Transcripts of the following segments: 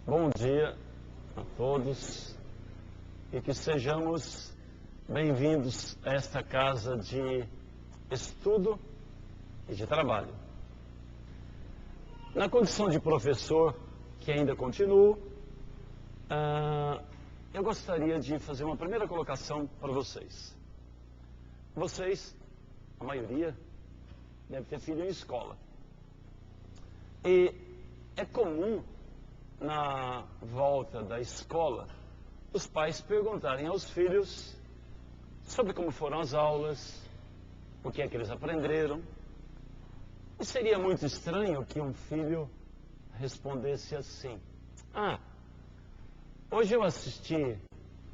Bom dia a todos e que sejamos bem-vindos a esta casa de estudo e de trabalho. Na condição de professor, que ainda continuo, eu gostaria de fazer uma primeira colocação para vocês. Vocês, a maioria, deve ter filho em escola. E é comum, na volta da escola, os pais perguntarem aos filhos sobre como foram as aulas, o que é que eles aprenderam. E seria muito estranho que um filho respondesse assim: hoje eu assisti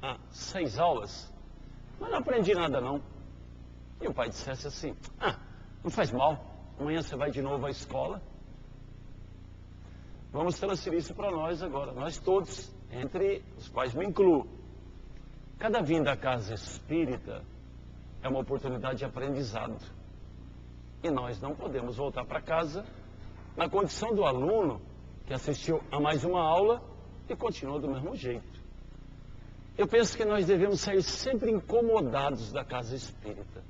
a 6 aulas, mas não aprendi nada não. E o pai dissesse assim: não faz mal, amanhã você vai de novo à escola. Vamos transferir isso para nós agora, nós todos, entre os quais me incluo. Cada vinda à casa espírita é uma oportunidade de aprendizado. E nós não podemos voltar para casa na condição do aluno que assistiu a mais uma aula e continuou do mesmo jeito. Eu penso que nós devemos sair sempre incomodados da casa espírita.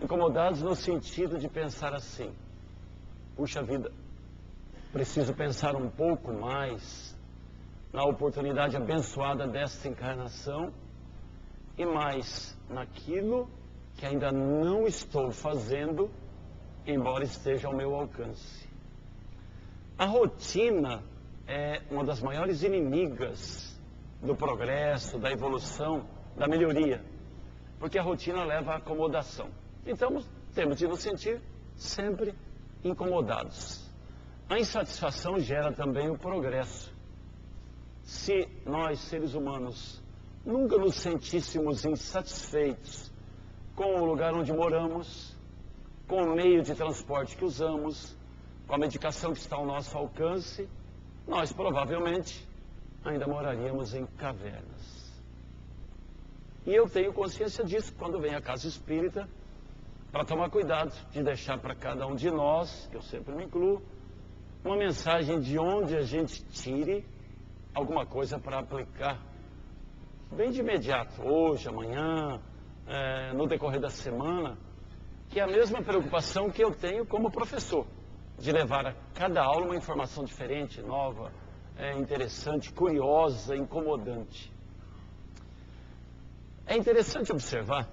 Incomodados no sentido de pensar assim: puxa vida, preciso pensar um pouco mais na oportunidade abençoada desta encarnação e mais naquilo que ainda não estou fazendo, embora esteja ao meu alcance. A rotina é uma das maiores inimigas do progresso, da evolução, da melhoria, porque a rotina leva à acomodação. Então, temos de nos sentir sempre incomodados. A insatisfação gera também o progresso. Se nós, seres humanos, nunca nos sentíssemos insatisfeitos com o lugar onde moramos, com o meio de transporte que usamos, com a medicação que está ao nosso alcance, nós provavelmente ainda moraríamos em cavernas. E eu tenho consciência disso quando venho à casa espírita, para tomar cuidado de deixar para cada um de nós, que eu sempre me incluo, uma mensagem de onde a gente tire alguma coisa para aplicar bem de imediato, hoje, amanhã, no decorrer da semana, que é a mesma preocupação que eu tenho como professor, de levar a cada aula uma informação diferente, nova, interessante, curiosa, incomodante. É interessante observar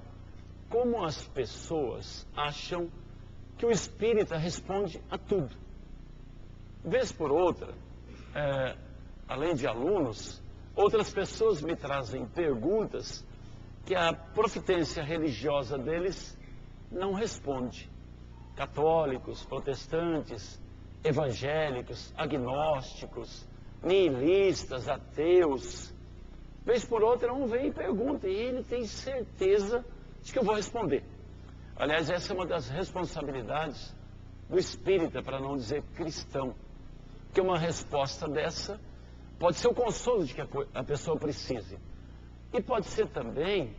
como as pessoas acham que o espírita responde a tudo. Vez por outra, além de alunos, outras pessoas me trazem perguntas que a profitência religiosa deles não responde. Católicos, protestantes, evangélicos, agnósticos, nihilistas, ateus. Vez por outra, um vem e pergunta, e ele tem certeza de que eu vou responder. Aliás, essa é uma das responsabilidades do espírita, para não dizer cristão. Porque uma resposta dessa pode ser o consolo de que a pessoa precise. E pode ser também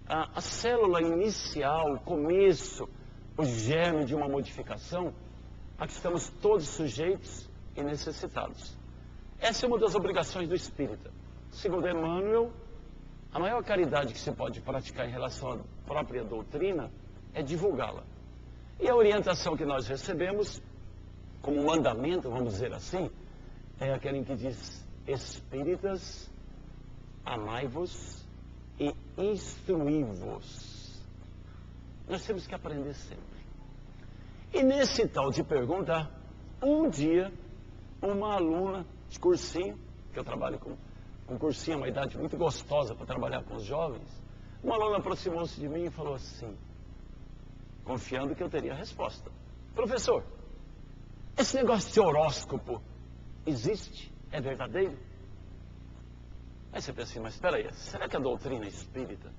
a célula inicial, o começo, o germe de uma modificação a que estamos todos sujeitos e necessitados. Essa é uma das obrigações do espírita. Segundo Emmanuel, a maior caridade que se pode praticar em relação à própria doutrina é divulgá-la. E a orientação que nós recebemos, como mandamento, vamos dizer assim, é aquela em que diz: espíritas, amai-vos e instruí-vos. Nós temos que aprender sempre. E nesse tal de perguntar, um dia, uma aluna de cursinho, que eu trabalho com cursinho, uma idade muito gostosa para trabalhar com os jovens, uma aluna aproximou-se de mim e falou assim, confiando que eu teria a resposta: professor, esse negócio de horóscopo existe? É verdadeiro? Aí você pensa assim, mas espera aí, será que a doutrina espírita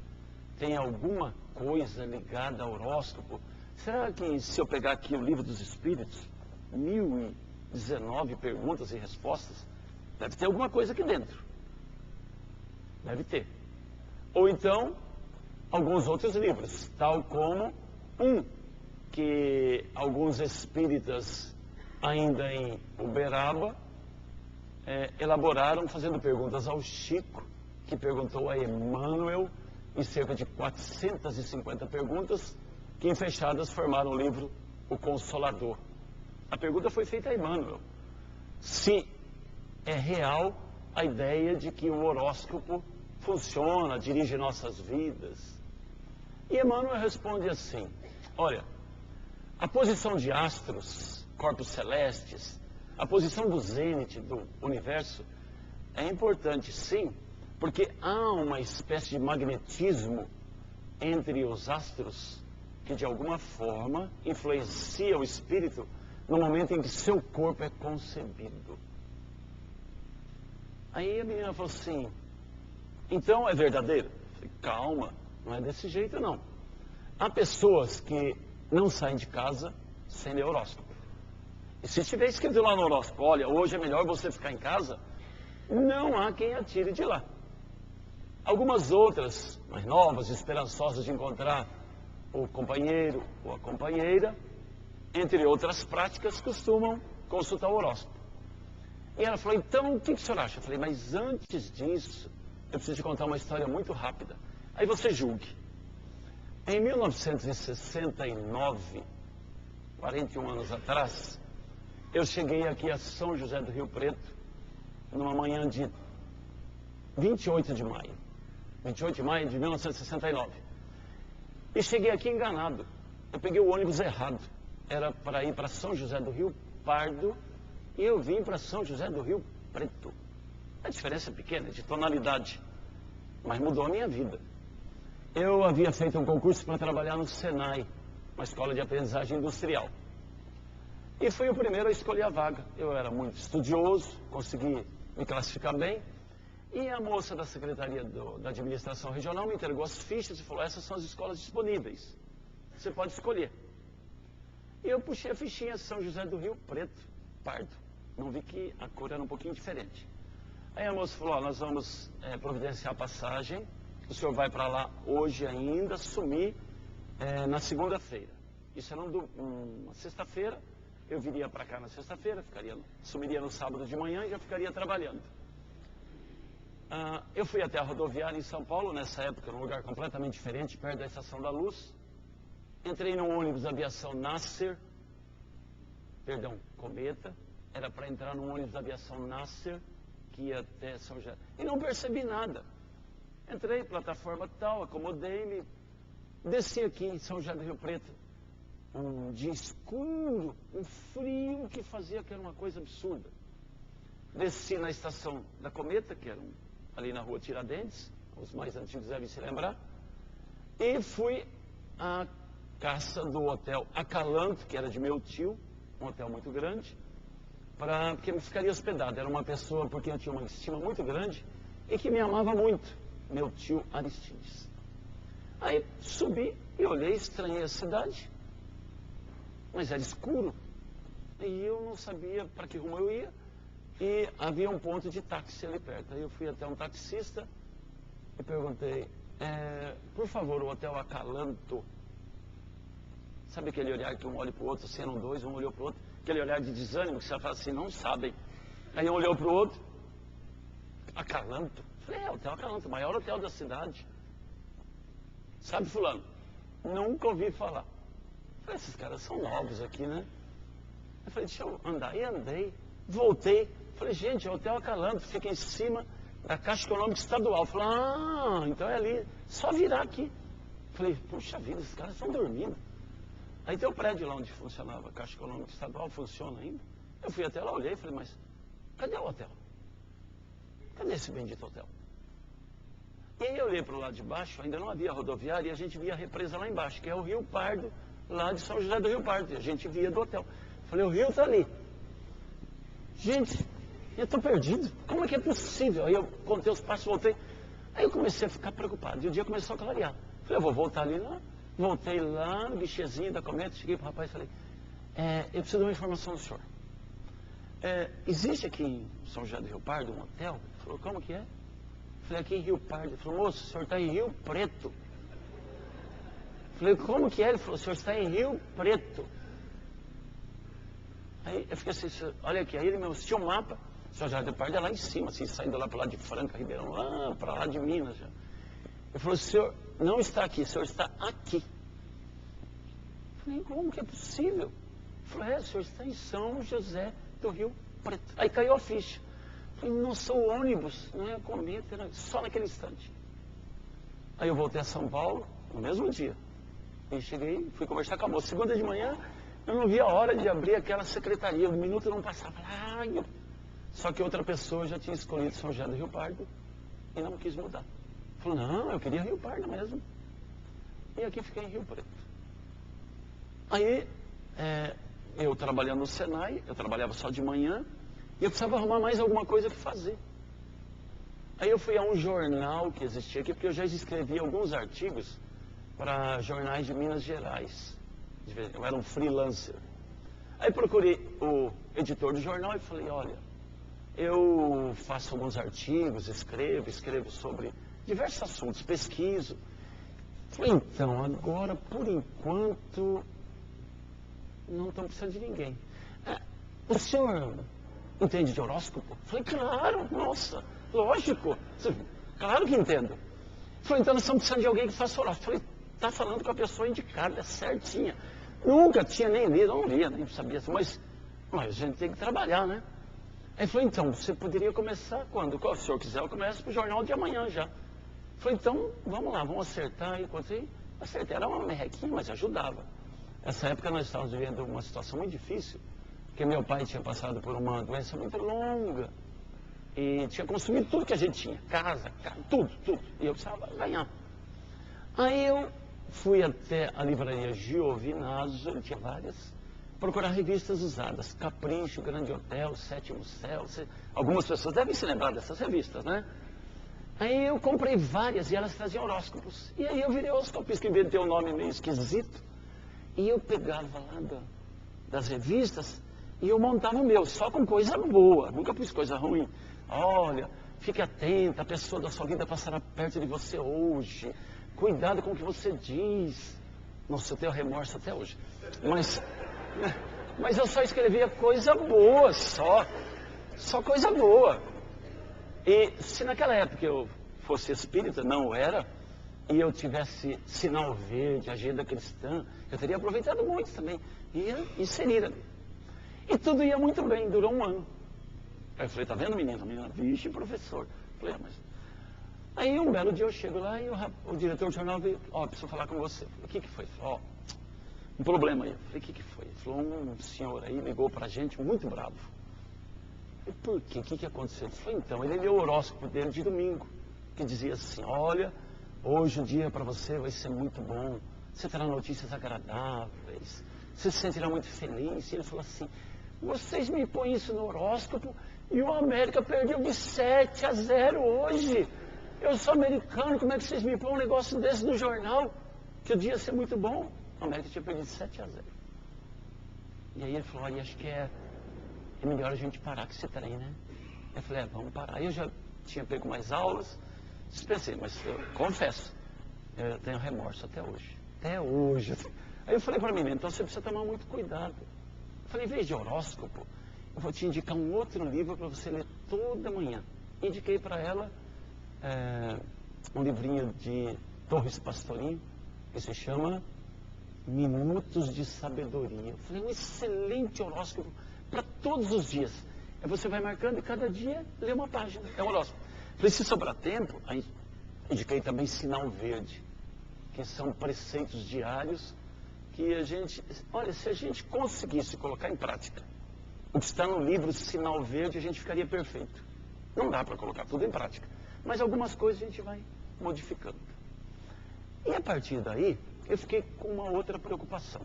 tem alguma coisa ligada ao horóscopo? Será que se eu pegar aqui o Livro dos Espíritos, 1019 perguntas e respostas, deve ter alguma coisa aqui dentro? Deve ter. Ou então, alguns outros livros, tal como um que alguns espíritas ainda em Uberaba elaboraram fazendo perguntas ao Chico, que perguntou a Emmanuel, e cerca de 450 perguntas, que em fechadas formaram o livro O Consolador. A pergunta foi feita a Emmanuel: se é real a ideia de que o horóscopo funciona, dirige nossas vidas. E Emmanuel responde assim: olha, a posição de astros, corpos celestes, a posição do zênite do universo é importante, sim, porque há uma espécie de magnetismo entre os astros que de alguma forma influencia o espírito no momento em que seu corpo é concebido. Aí a menina falou assim: então é verdadeiro? Eu falei: calma, não é desse jeito não. Há pessoas que não saem de casa sem ler horóscopo. E se estiver escrito lá no horóscopo: olha, hoje é melhor você ficar em casa, não há quem atire de lá. Algumas outras, mais novas, esperançosas de encontrar o companheiro ou a companheira, entre outras práticas, costumam consultar o horóscopo. E ela falou: então, o que o senhor acha? Eu falei: mas antes disso, eu preciso te contar uma história muito rápida. Aí você julgue. Em 1969, 41 anos atrás, eu cheguei aqui a São José do Rio Preto, numa manhã de 28 de maio. 28 de maio de 1969. E cheguei aqui enganado. Eu peguei o ônibus errado. Era para ir para São José do Rio Pardo, e eu vim para São José do Rio Preto. A diferença é pequena, de tonalidade, mas mudou a minha vida. Eu havia feito um concurso para trabalhar no Senai, uma escola de aprendizagem industrial. E fui o primeiro a escolher a vaga. Eu era muito estudioso, consegui me classificar bem. E a moça da Secretaria da Administração Regional me entregou as fichas e falou: essas são as escolas disponíveis, você pode escolher. E eu puxei a fichinha São José do Rio Preto, Pardo. Não vi que a cor era um pouquinho diferente. Aí a moça falou: nós vamos providenciar a passagem, o senhor vai para lá hoje ainda, sumir na segunda-feira. Isso era uma sexta-feira, eu viria para cá na sexta-feira, sumiria no sábado de manhã e já ficaria trabalhando. Eu fui até a rodoviária em São Paulo, nessa época, num lugar completamente diferente, perto da Estação da Luz. Entrei no ônibus da aviação Cometa. Era para entrar no ônibus da aviação Nasser, que ia até São José. E não percebi nada. Entrei, plataforma tal, acomodei-me. Desci aqui em São José do Rio Preto. Um dia escuro, um frio que fazia que era uma coisa absurda. Desci na estação da Cometa, que era ali na rua Tiradentes, os mais antigos devem se lembrar, e fui à caça do hotel Acalanto, que era de meu tio, um hotel muito grande, porque eu ficaria hospedado. Era uma pessoa por quem eu tinha uma estima muito grande e que me amava muito, meu tio Aristides. Aí subi e olhei, estranhei a cidade, mas era escuro, e eu não sabia para que rumo eu ia. E havia um ponto de táxi ali perto. Aí eu fui até um taxista e perguntei: por favor, o hotel Acalanto. Sabe aquele olhar que um olha para o outro, assim, eram dois, um olhou para o outro, aquele olhar de desânimo que você fala assim: não sabem. Aí um olhou para o outro: Acalanto? Falei: hotel Acalanto, o maior hotel da cidade. Sabe, fulano? Nunca ouvi falar. Falei: esses caras são novos aqui, né? Eu falei: deixa eu andar. E andei, voltei. Falei: gente, é o Hotel Acalanto, fica em cima da Caixa Econômica Estadual. Falei: então é ali, só virar aqui. Falei: puxa vida, esses caras estão dormindo. Aí tem o prédio lá onde funcionava a Caixa Econômica Estadual, funciona ainda. Eu fui até lá, olhei e falei: mas cadê o hotel? Cadê esse bendito hotel? E aí eu olhei para o lado de baixo, ainda não havia rodoviária, e a gente via a represa lá embaixo, que é o Rio Pardo, lá de São José do Rio Pardo. E a gente via do hotel. Falei: o rio está ali. Gente, eu estou perdido. Como é que é possível? Aí eu contei os passos, voltei. Aí eu comecei a ficar preocupado. E o dia começou a clarear. Falei: eu vou voltar ali lá. Voltei lá no guichezinho da Cometa. Cheguei para o rapaz e falei: eu preciso de uma informação do senhor. Existe aqui em São José do Rio Pardo um hotel? Ele falou: como que é? Falei: aqui em Rio Pardo. Ele falou: moço, o senhor está em Rio Preto. Falei: como que é? Ele falou: o senhor está em Rio Preto. Aí eu fiquei assim: olha aqui. Aí ele me mostrou um mapa. São José do Rio Pardo é lá em cima, assim, saindo lá para lá de Franca, Ribeirão, lá para lá de Minas. Já. Ele falou, o senhor não está aqui, o senhor está aqui. Eu falei, como que é possível? Ele falou, o senhor está em São José do Rio Preto. Aí caiu a ficha. Eu falei, nossa, o ônibus, não é a cometa, era só naquele instante. Aí eu voltei a São Paulo, no mesmo dia. E cheguei, fui conversar com a moça. Segunda de manhã, eu não via a hora de abrir aquela secretaria. Um minuto não passava. Ai, só que outra pessoa já tinha escolhido São José do Rio Pardo e não quis mudar. Falou, não, eu queria Rio Pardo mesmo. E aqui fiquei em Rio Preto. Aí, eu trabalhando no Senai, eu trabalhava só de manhã, e eu precisava arrumar mais alguma coisa que fazer. Aí eu fui a um jornal que existia aqui, porque eu já escrevia alguns artigos para jornais de Minas Gerais. Eu era um freelancer. Aí procurei o editor do jornal e falei, olha, eu faço alguns artigos, escrevo sobre diversos assuntos, pesquiso. Falei, então, agora, por enquanto, não estão precisando de ninguém. O senhor entende de horóscopo? Falei, claro, nossa, lógico, claro que entendo. Falei, então nós estamos precisando de alguém que faça horóscopo. Falei, está falando com a pessoa indicada, certinha. Nunca tinha nem lido, eu não lia, nem sabia, mas a gente tem que trabalhar, né? Aí falei, então, você poderia começar quando? Se o senhor quiser, eu começo para o jornal de amanhã já. Falei, então, vamos lá, vamos acertar. Aí, acertei, era uma merrequinha, mas ajudava. Nessa época nós estávamos vivendo uma situação muito difícil, porque meu pai tinha passado por uma doença muito longa e tinha consumido tudo que a gente tinha, casa, tudo. E eu precisava ganhar. Aí eu fui até a livraria Giovinazzo, ele tinha várias, procurar revistas usadas, Capricho, Grande Hotel, Sétimo Céu, algumas pessoas devem se lembrar dessas revistas, né? Aí eu comprei várias e elas traziam horóscopos. E aí eu virei horoscopista, que inventei um nome meio esquisito. E eu pegava lá das revistas e eu montava o meu, só com coisa boa, nunca pus coisa ruim. Olha, fique atenta, a pessoa da sua vida passará perto de você hoje. Cuidado com o que você diz. Nossa, eu tenho remorso até hoje. Mas eu só escrevia coisa boa, só coisa boa. E se naquela época eu fosse espírita, não era, e eu tivesse sinal verde, agenda cristã, eu teria aproveitado muito também. Ia inserir ali. E tudo ia muito bem, durou um ano. Aí eu falei, tá vendo, menina? A menina, vixe, professor. Eu falei, mas... Aí um belo dia eu chego lá e o diretor do jornal veio, preciso falar com você. Eu falei, o que foi? Falei, um problema aí. Eu falei, o que foi? Ele falou, um senhor aí ligou pra gente muito bravo. Eu falei, por quê? O que aconteceu? Ele falou, então, ele leu o horóscopo dele de domingo, que dizia assim, olha, hoje o dia para você vai ser muito bom, você terá notícias agradáveis, você se sentirá muito feliz. E ele falou assim, vocês me põem isso no horóscopo e o América perdeu de 7-0 hoje. Eu sou americano, como é que vocês me põem um negócio desse no jornal? Que o dia ia ser muito bom. O América tinha perdido 7-0. E aí ele falou, olha, acho que é melhor a gente parar com esse trem, né? Eu falei, vamos parar. Aí eu já tinha pego mais aulas, dispensei, mas eu confesso, eu tenho remorso até hoje. Até hoje. Aí eu falei para mim, então você precisa tomar muito cuidado. Eu falei, em vez de horóscopo, eu vou te indicar um outro livro para você ler toda manhã. Indiquei para ela um livrinho de Torres Pastorinho, que se chama Minutos de Sabedoria. Eu falei, um excelente horóscopo para todos os dias. Aí você vai marcando e cada dia lê uma página. É um horóscopo. Falei, se sobrar tempo, aí indiquei também Sinal Verde, que são preceitos diários que a gente... Olha, se a gente conseguisse colocar em prática o que está no livro Sinal Verde, a gente ficaria perfeito. Não dá para colocar tudo em prática, mas algumas coisas a gente vai modificando. E a partir daí, eu fiquei com uma outra preocupação.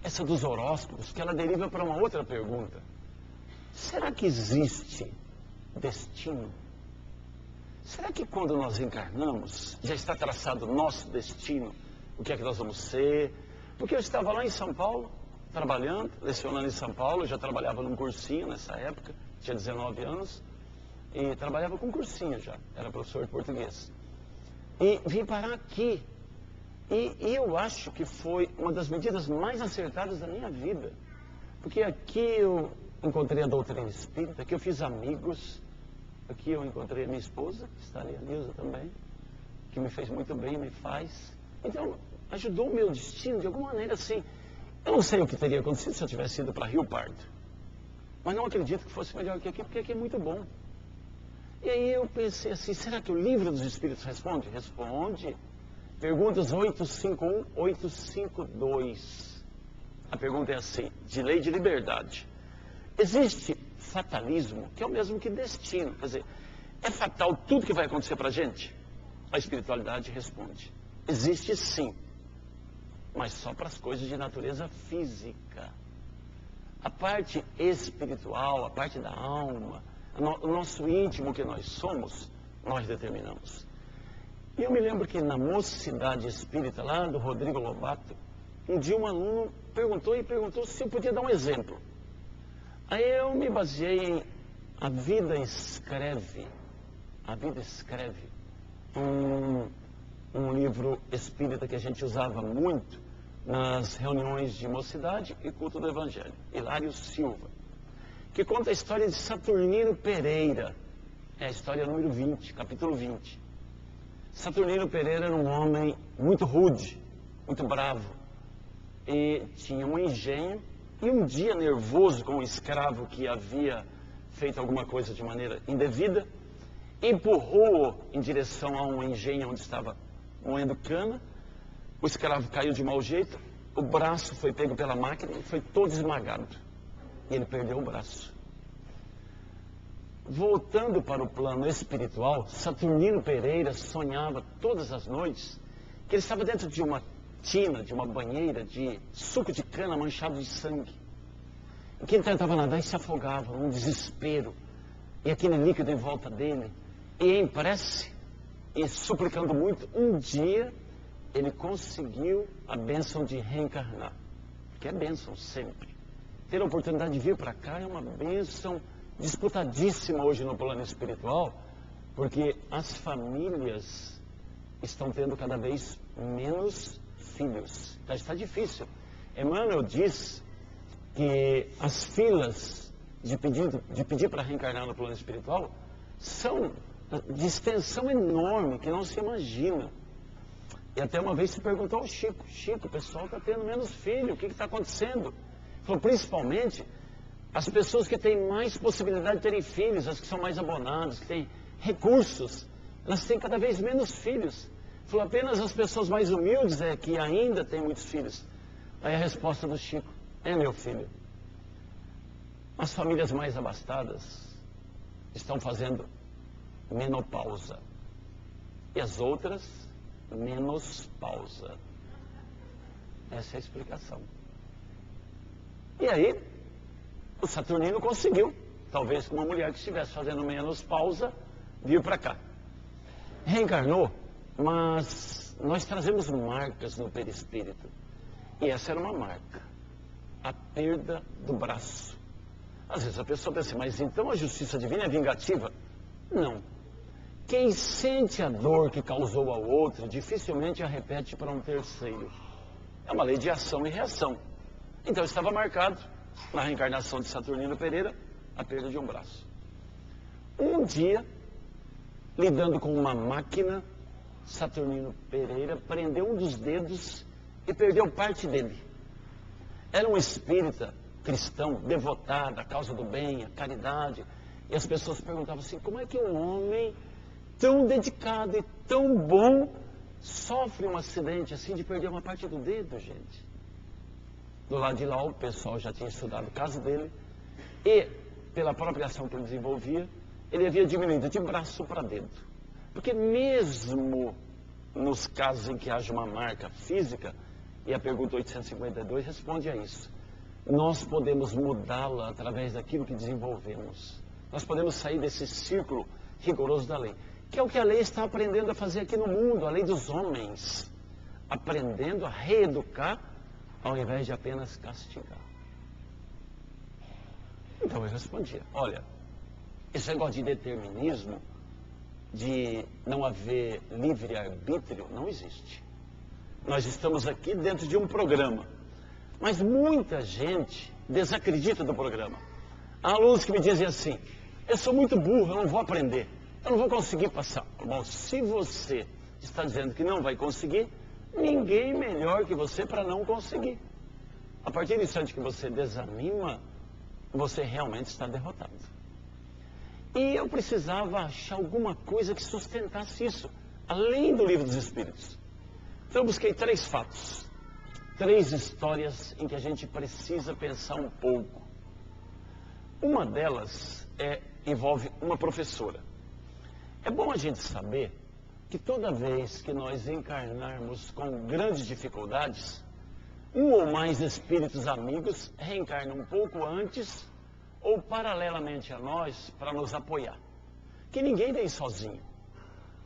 Essa dos horóscopos, que ela deriva para uma outra pergunta. Será que existe destino? Será que quando nós encarnamos, já está traçado o nosso destino? O que é que nós vamos ser? Porque eu estava lá em São Paulo, trabalhando, lecionando em São Paulo, eu já trabalhava num cursinho nessa época, tinha 19 anos, e trabalhava com cursinho já, era professor de português. E vim parar aqui. E eu acho que foi uma das medidas mais acertadas da minha vida. Porque aqui eu encontrei a doutrina espírita, aqui eu fiz amigos, aqui eu encontrei a minha esposa, que está ali, a Nilza também, que me fez muito bem, me faz. Então, ajudou o meu destino de alguma maneira assim. Eu não sei o que teria acontecido se eu tivesse ido para Rio Pardo, mas não acredito que fosse melhor que aqui, porque aqui é muito bom. E aí eu pensei assim, será que o livro dos Espíritos responde? Responde. Perguntas 851, 852. A pergunta é assim, de lei de liberdade. Existe fatalismo, que é o mesmo que destino? Quer dizer, é fatal tudo que vai acontecer para a gente? A espiritualidade responde. Existe sim, mas só para as coisas de natureza física. A parte espiritual, a parte da alma, o nosso íntimo que nós somos, nós determinamos. E eu me lembro que na Mocidade Espírita, lá do Rodrigo Lobato, um dia um aluno perguntou se eu podia dar um exemplo. Aí eu me baseei em A Vida Escreve. A Vida Escreve. Um livro espírita que a gente usava muito nas reuniões de mocidade e culto do Evangelho. Hilário Silva. Que conta a história de Saturnino Pereira. É a história número 20, capítulo 20. Saturnino Pereira era um homem muito rude, muito bravo. E tinha um engenho. E um dia, nervoso com um escravo que havia feito alguma coisa de maneira indevida, empurrou-o em direção a um engenho onde estava moendo cana. O escravo caiu de mau jeito, o braço foi pego pela máquina e foi todo esmagado. E ele perdeu o braço. Voltando para o plano espiritual, Saturnino Pereira sonhava todas as noites que ele estava dentro de uma tina, de uma banheira de suco de cana manchado de sangue. E que ele tentava nadar e se afogava, num desespero. E aquele líquido em volta dele. E em prece, e suplicando muito, um dia ele conseguiu a bênção de reencarnar. Que é bênção sempre. Ter a oportunidade de vir para cá é uma bênção disputadíssima hoje no plano espiritual, porque as famílias estão tendo cada vez menos filhos. Já está difícil. Emmanuel diz que as filas de pedir para reencarnar no plano espiritual são de extensão enorme, que não se imagina. E até uma vez se perguntou ao Chico, Chico, o pessoal está tendo menos filho, o que está acontecendo? Ele falou, principalmente as pessoas que têm mais possibilidade de terem filhos, as que são mais abonadas, que têm recursos, elas têm cada vez menos filhos. Ele falou, apenas as pessoas mais humildes é que ainda têm muitos filhos. Aí a resposta do Chico, meu filho, as famílias mais abastadas estão fazendo menopausa e as outras menos pausa. Essa é a explicação. E aí o Saturnino conseguiu, talvez com uma mulher que estivesse fazendo menos pausa, vir para cá. Reencarnou, mas nós trazemos marcas no perispírito. E essa era uma marca, a perda do braço. Às vezes a pessoa pensa, mas então a justiça divina é vingativa? Não. Quem sente a dor que causou ao outro, dificilmente a repete para um terceiro. É uma lei de ação e reação. Então estava marcado, na reencarnação de Saturnino Pereira, a perda de um braço. Um dia, lidando com uma máquina, Saturnino Pereira prendeu um dos dedos e perdeu parte dele. Era um espírita cristão, devotado à causa do bem, à caridade. E as pessoas perguntavam assim, como é que um homem tão dedicado e tão bom sofre um acidente assim de perder uma parte do dedo, gente? Do lado de lá, o pessoal já tinha estudado o caso dele e, pela própria ação que ele desenvolvia, ele havia diminuído de braço para dedo. Porque mesmo nos casos em que haja uma marca física, e a pergunta 852 responde a isso, nós podemos mudá-la através daquilo que desenvolvemos. Nós podemos sair desse círculo rigoroso da lei, que é o que a lei está aprendendo a fazer aqui no mundo, a lei dos homens, aprendendo a reeducar ao invés de apenas castigar. Então eu respondia, olha, esse negócio de determinismo, de não haver livre-arbítrio, não existe. Nós estamos aqui dentro de um programa, mas muita gente desacredita do programa. Há alunos que me dizem assim, eu sou muito burro, eu não vou aprender, eu não vou conseguir passar. Bom, se você está dizendo que não vai conseguir, ninguém melhor que você para não conseguir. A partir do instante que você desanima, você realmente está derrotado. E eu precisava achar alguma coisa que sustentasse isso, além do Livro dos Espíritos. Então eu busquei 3 fatos, 3 histórias em que a gente precisa pensar um pouco. Uma delas envolve uma professora. É bom a gente saber que toda vez que nós encarnarmos com grandes dificuldades, um ou mais espíritos amigos reencarnam um pouco antes ou paralelamente a nós para nos apoiar. Que ninguém vem sozinho.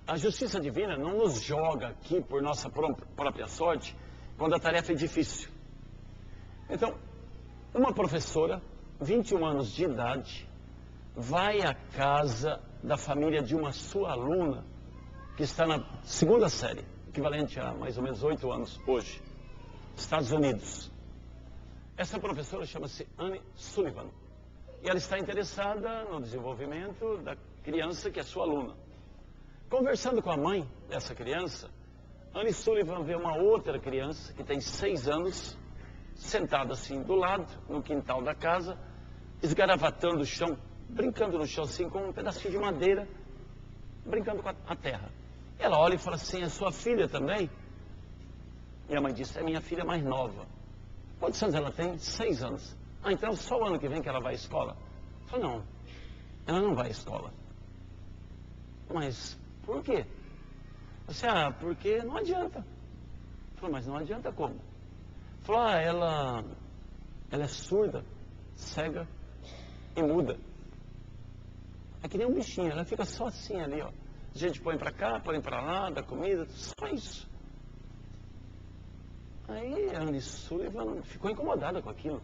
A justiça divina não nos joga aqui por nossa própria sorte quando a tarefa é difícil. Então, uma professora, 21 anos de idade, vai à casa da família de uma sua aluna que está na 2ª série, equivalente a mais ou menos 8 anos hoje, Estados Unidos. Essa professora chama-se Anne Sullivan e ela está interessada no desenvolvimento da criança que é sua aluna. Conversando com a mãe dessa criança, Anne Sullivan vê uma outra criança que tem 6 anos, sentada assim do lado, no quintal da casa, esgaravatando o chão, brincando no chão assim com um pedacinho de madeira, brincando com a terra. Ela olha e fala assim, é sua filha também? E a mãe disse, é minha filha mais nova. Quantos anos ela tem? 6 anos. Ah, então só o ano que vem que ela vai à escola? Eu falei, não, ela não vai à escola. Mas por quê? Eu disse, porque não adianta. Eu falei, mas não adianta como? Falou, ela é surda, cega e muda. É que nem um bichinho, ela fica só assim ali, ó. A gente põe pra cá, põe pra lá, dá comida, só isso. Aí a Anne Sullivan ficou incomodada com aquilo.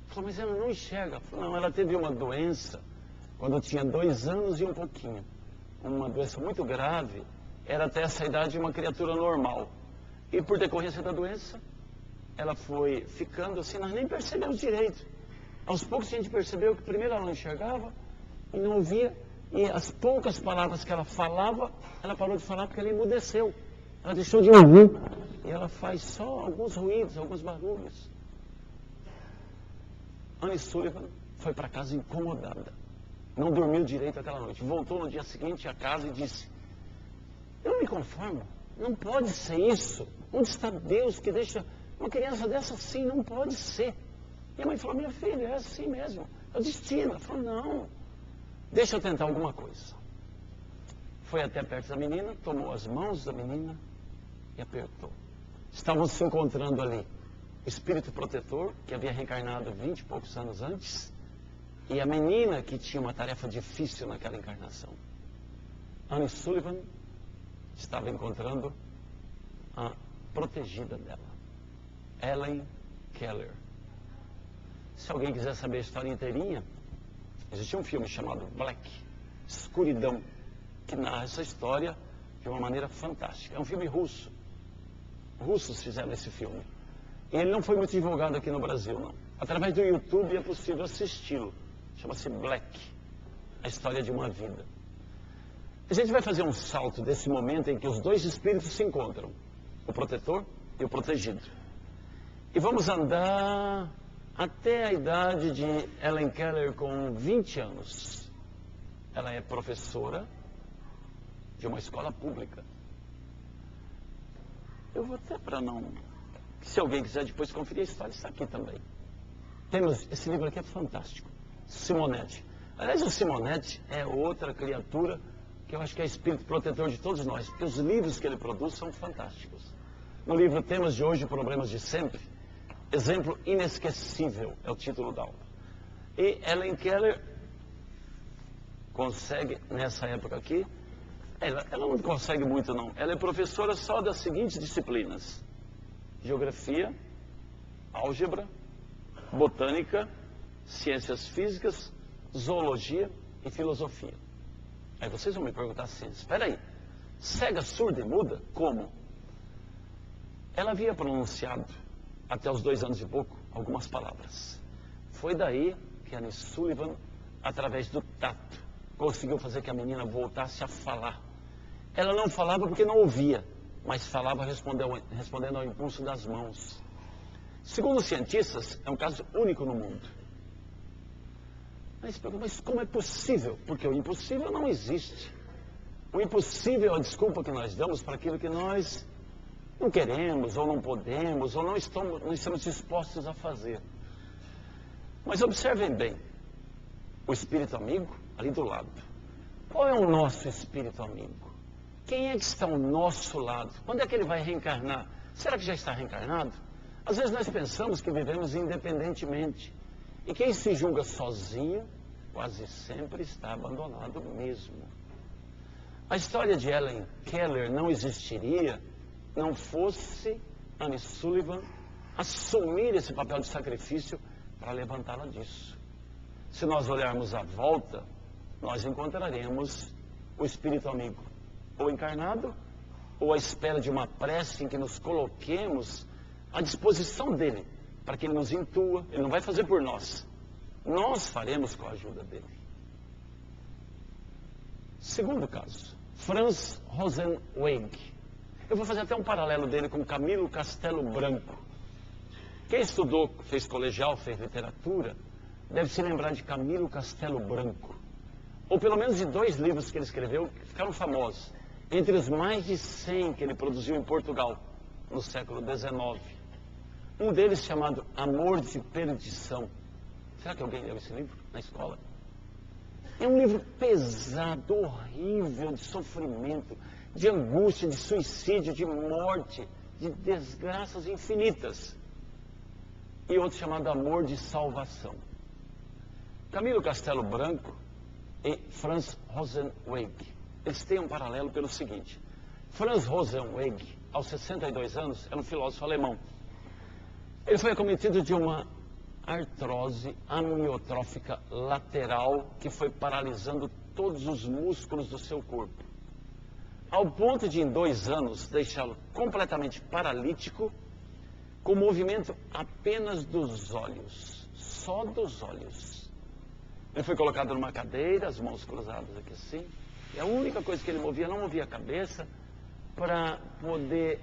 Falou, mas ela não enxerga. Falou, não, ela teve uma doença quando tinha 2 anos e um pouquinho. Uma doença muito grave, era até essa idade uma criatura normal. E por decorrência da doença, ela foi ficando assim, nós nem percebemos direito. Aos poucos a gente percebeu que primeiro ela não enxergava e não ouvia, e as poucas palavras que ela falava, ela parou de falar porque ela emudeceu. Ela deixou de ouvir. E ela faz só alguns ruídos, alguns barulhos. Anne Sullivan foi para casa incomodada. Não dormiu direito aquela noite. Voltou no dia seguinte à casa e disse, eu não me conformo. Não pode ser isso. Onde está Deus que deixa uma criança dessa assim? Não pode ser. E a mãe falou, minha filha, é assim mesmo. É o destino. Ela falou, não. Deixa eu tentar alguma coisa. Foi até perto da menina, tomou as mãos da menina e apertou. Estavam se encontrando ali o espírito protetor, que havia reencarnado 20 e poucos anos antes, e a menina que tinha uma tarefa difícil naquela encarnação. Anne Sullivan estava encontrando a protegida dela, Helen Keller. Se alguém quiser saber a história inteirinha, existia um filme chamado Black, Escuridão, que narra essa história de uma maneira fantástica. É um filme russo. Russos fizeram esse filme. E ele não foi muito divulgado aqui no Brasil, não. Através do YouTube é possível assisti-lo. Chama-se Black, a história de uma vida. A gente vai fazer um salto desse momento em que os 2 espíritos se encontram, o protetor e o protegido. E vamos andar até a idade de Helen Keller com 20 anos. Ela é professora de uma escola pública. Eu vou até para não... Se alguém quiser depois conferir a história, está aqui também. Temos, esse livro aqui é fantástico. Simonetti. Aliás, o Simonetti é outra criatura que eu acho que é espírito protetor de todos nós, porque os livros que ele produz são fantásticos. No livro Temas de Hoje, Problemas de Sempre, Exemplo Inesquecível é o título da aula. E Helen Keller consegue, nessa época aqui, ela não consegue muito não, ela é professora só das seguintes disciplinas: geografia, álgebra, botânica, ciências físicas, zoologia e filosofia. Aí vocês vão me perguntar assim, espera aí, cega, surda e muda? Como? Ela havia pronunciado, até os 2 anos e pouco, algumas palavras. Foi daí que Annie Sullivan, através do tato, conseguiu fazer que a menina voltasse a falar. Ela não falava porque não ouvia, mas falava respondendo ao impulso das mãos. Segundo os cientistas, é um caso único no mundo. Mas como é possível? Porque o impossível não existe. O impossível é a desculpa que nós damos para aquilo que nós não queremos, ou não podemos, ou não estamos dispostos a fazer. Mas observem bem, o espírito amigo ali do lado. Qual é o nosso espírito amigo? Quem é que está ao nosso lado? Quando é que ele vai reencarnar? Será que já está reencarnado? Às vezes nós pensamos que vivemos independentemente. E quem se julga sozinho, quase sempre está abandonado mesmo. A história de Helen Keller não existiria não fosse Annie Sullivan assumir esse papel de sacrifício para levantá-la disso. Se nós olharmos à volta, nós encontraremos o espírito amigo, ou encarnado, ou à espera de uma prece em que nos coloquemos à disposição dele, para que ele nos intua. Ele não vai fazer por nós, nós faremos com a ajuda dele. Segundo caso, Franz Rosenzweig. Eu vou fazer até um paralelo dele com Camilo Castelo Branco. Quem estudou, fez colegial, fez literatura, deve se lembrar de Camilo Castelo Branco. Ou pelo menos de 2 livros que ele escreveu que ficaram famosos. Entre os mais de 100 que ele produziu em Portugal, no século XIX. Um deles chamado Amor de Perdição. Será que alguém leu esse livro na escola? É um livro pesado, horrível, de sofrimento, de angústia, de suicídio, de morte, de desgraças infinitas. E outro chamado Amor de Salvação. Camilo Castelo Branco e Franz Rosenzweig. Eles têm um paralelo pelo seguinte. Franz Rosenzweig, aos 62 anos, era um filósofo alemão. Ele foi acometido de uma artrose amiotrófica lateral que foi paralisando todos os músculos do seu corpo, ao ponto de em 2 anos deixá-lo completamente paralítico, com movimento apenas dos olhos, só dos olhos. Ele foi colocado numa cadeira, as mãos cruzadas aqui assim, e a única coisa que ele movia, não movia a cabeça, para poder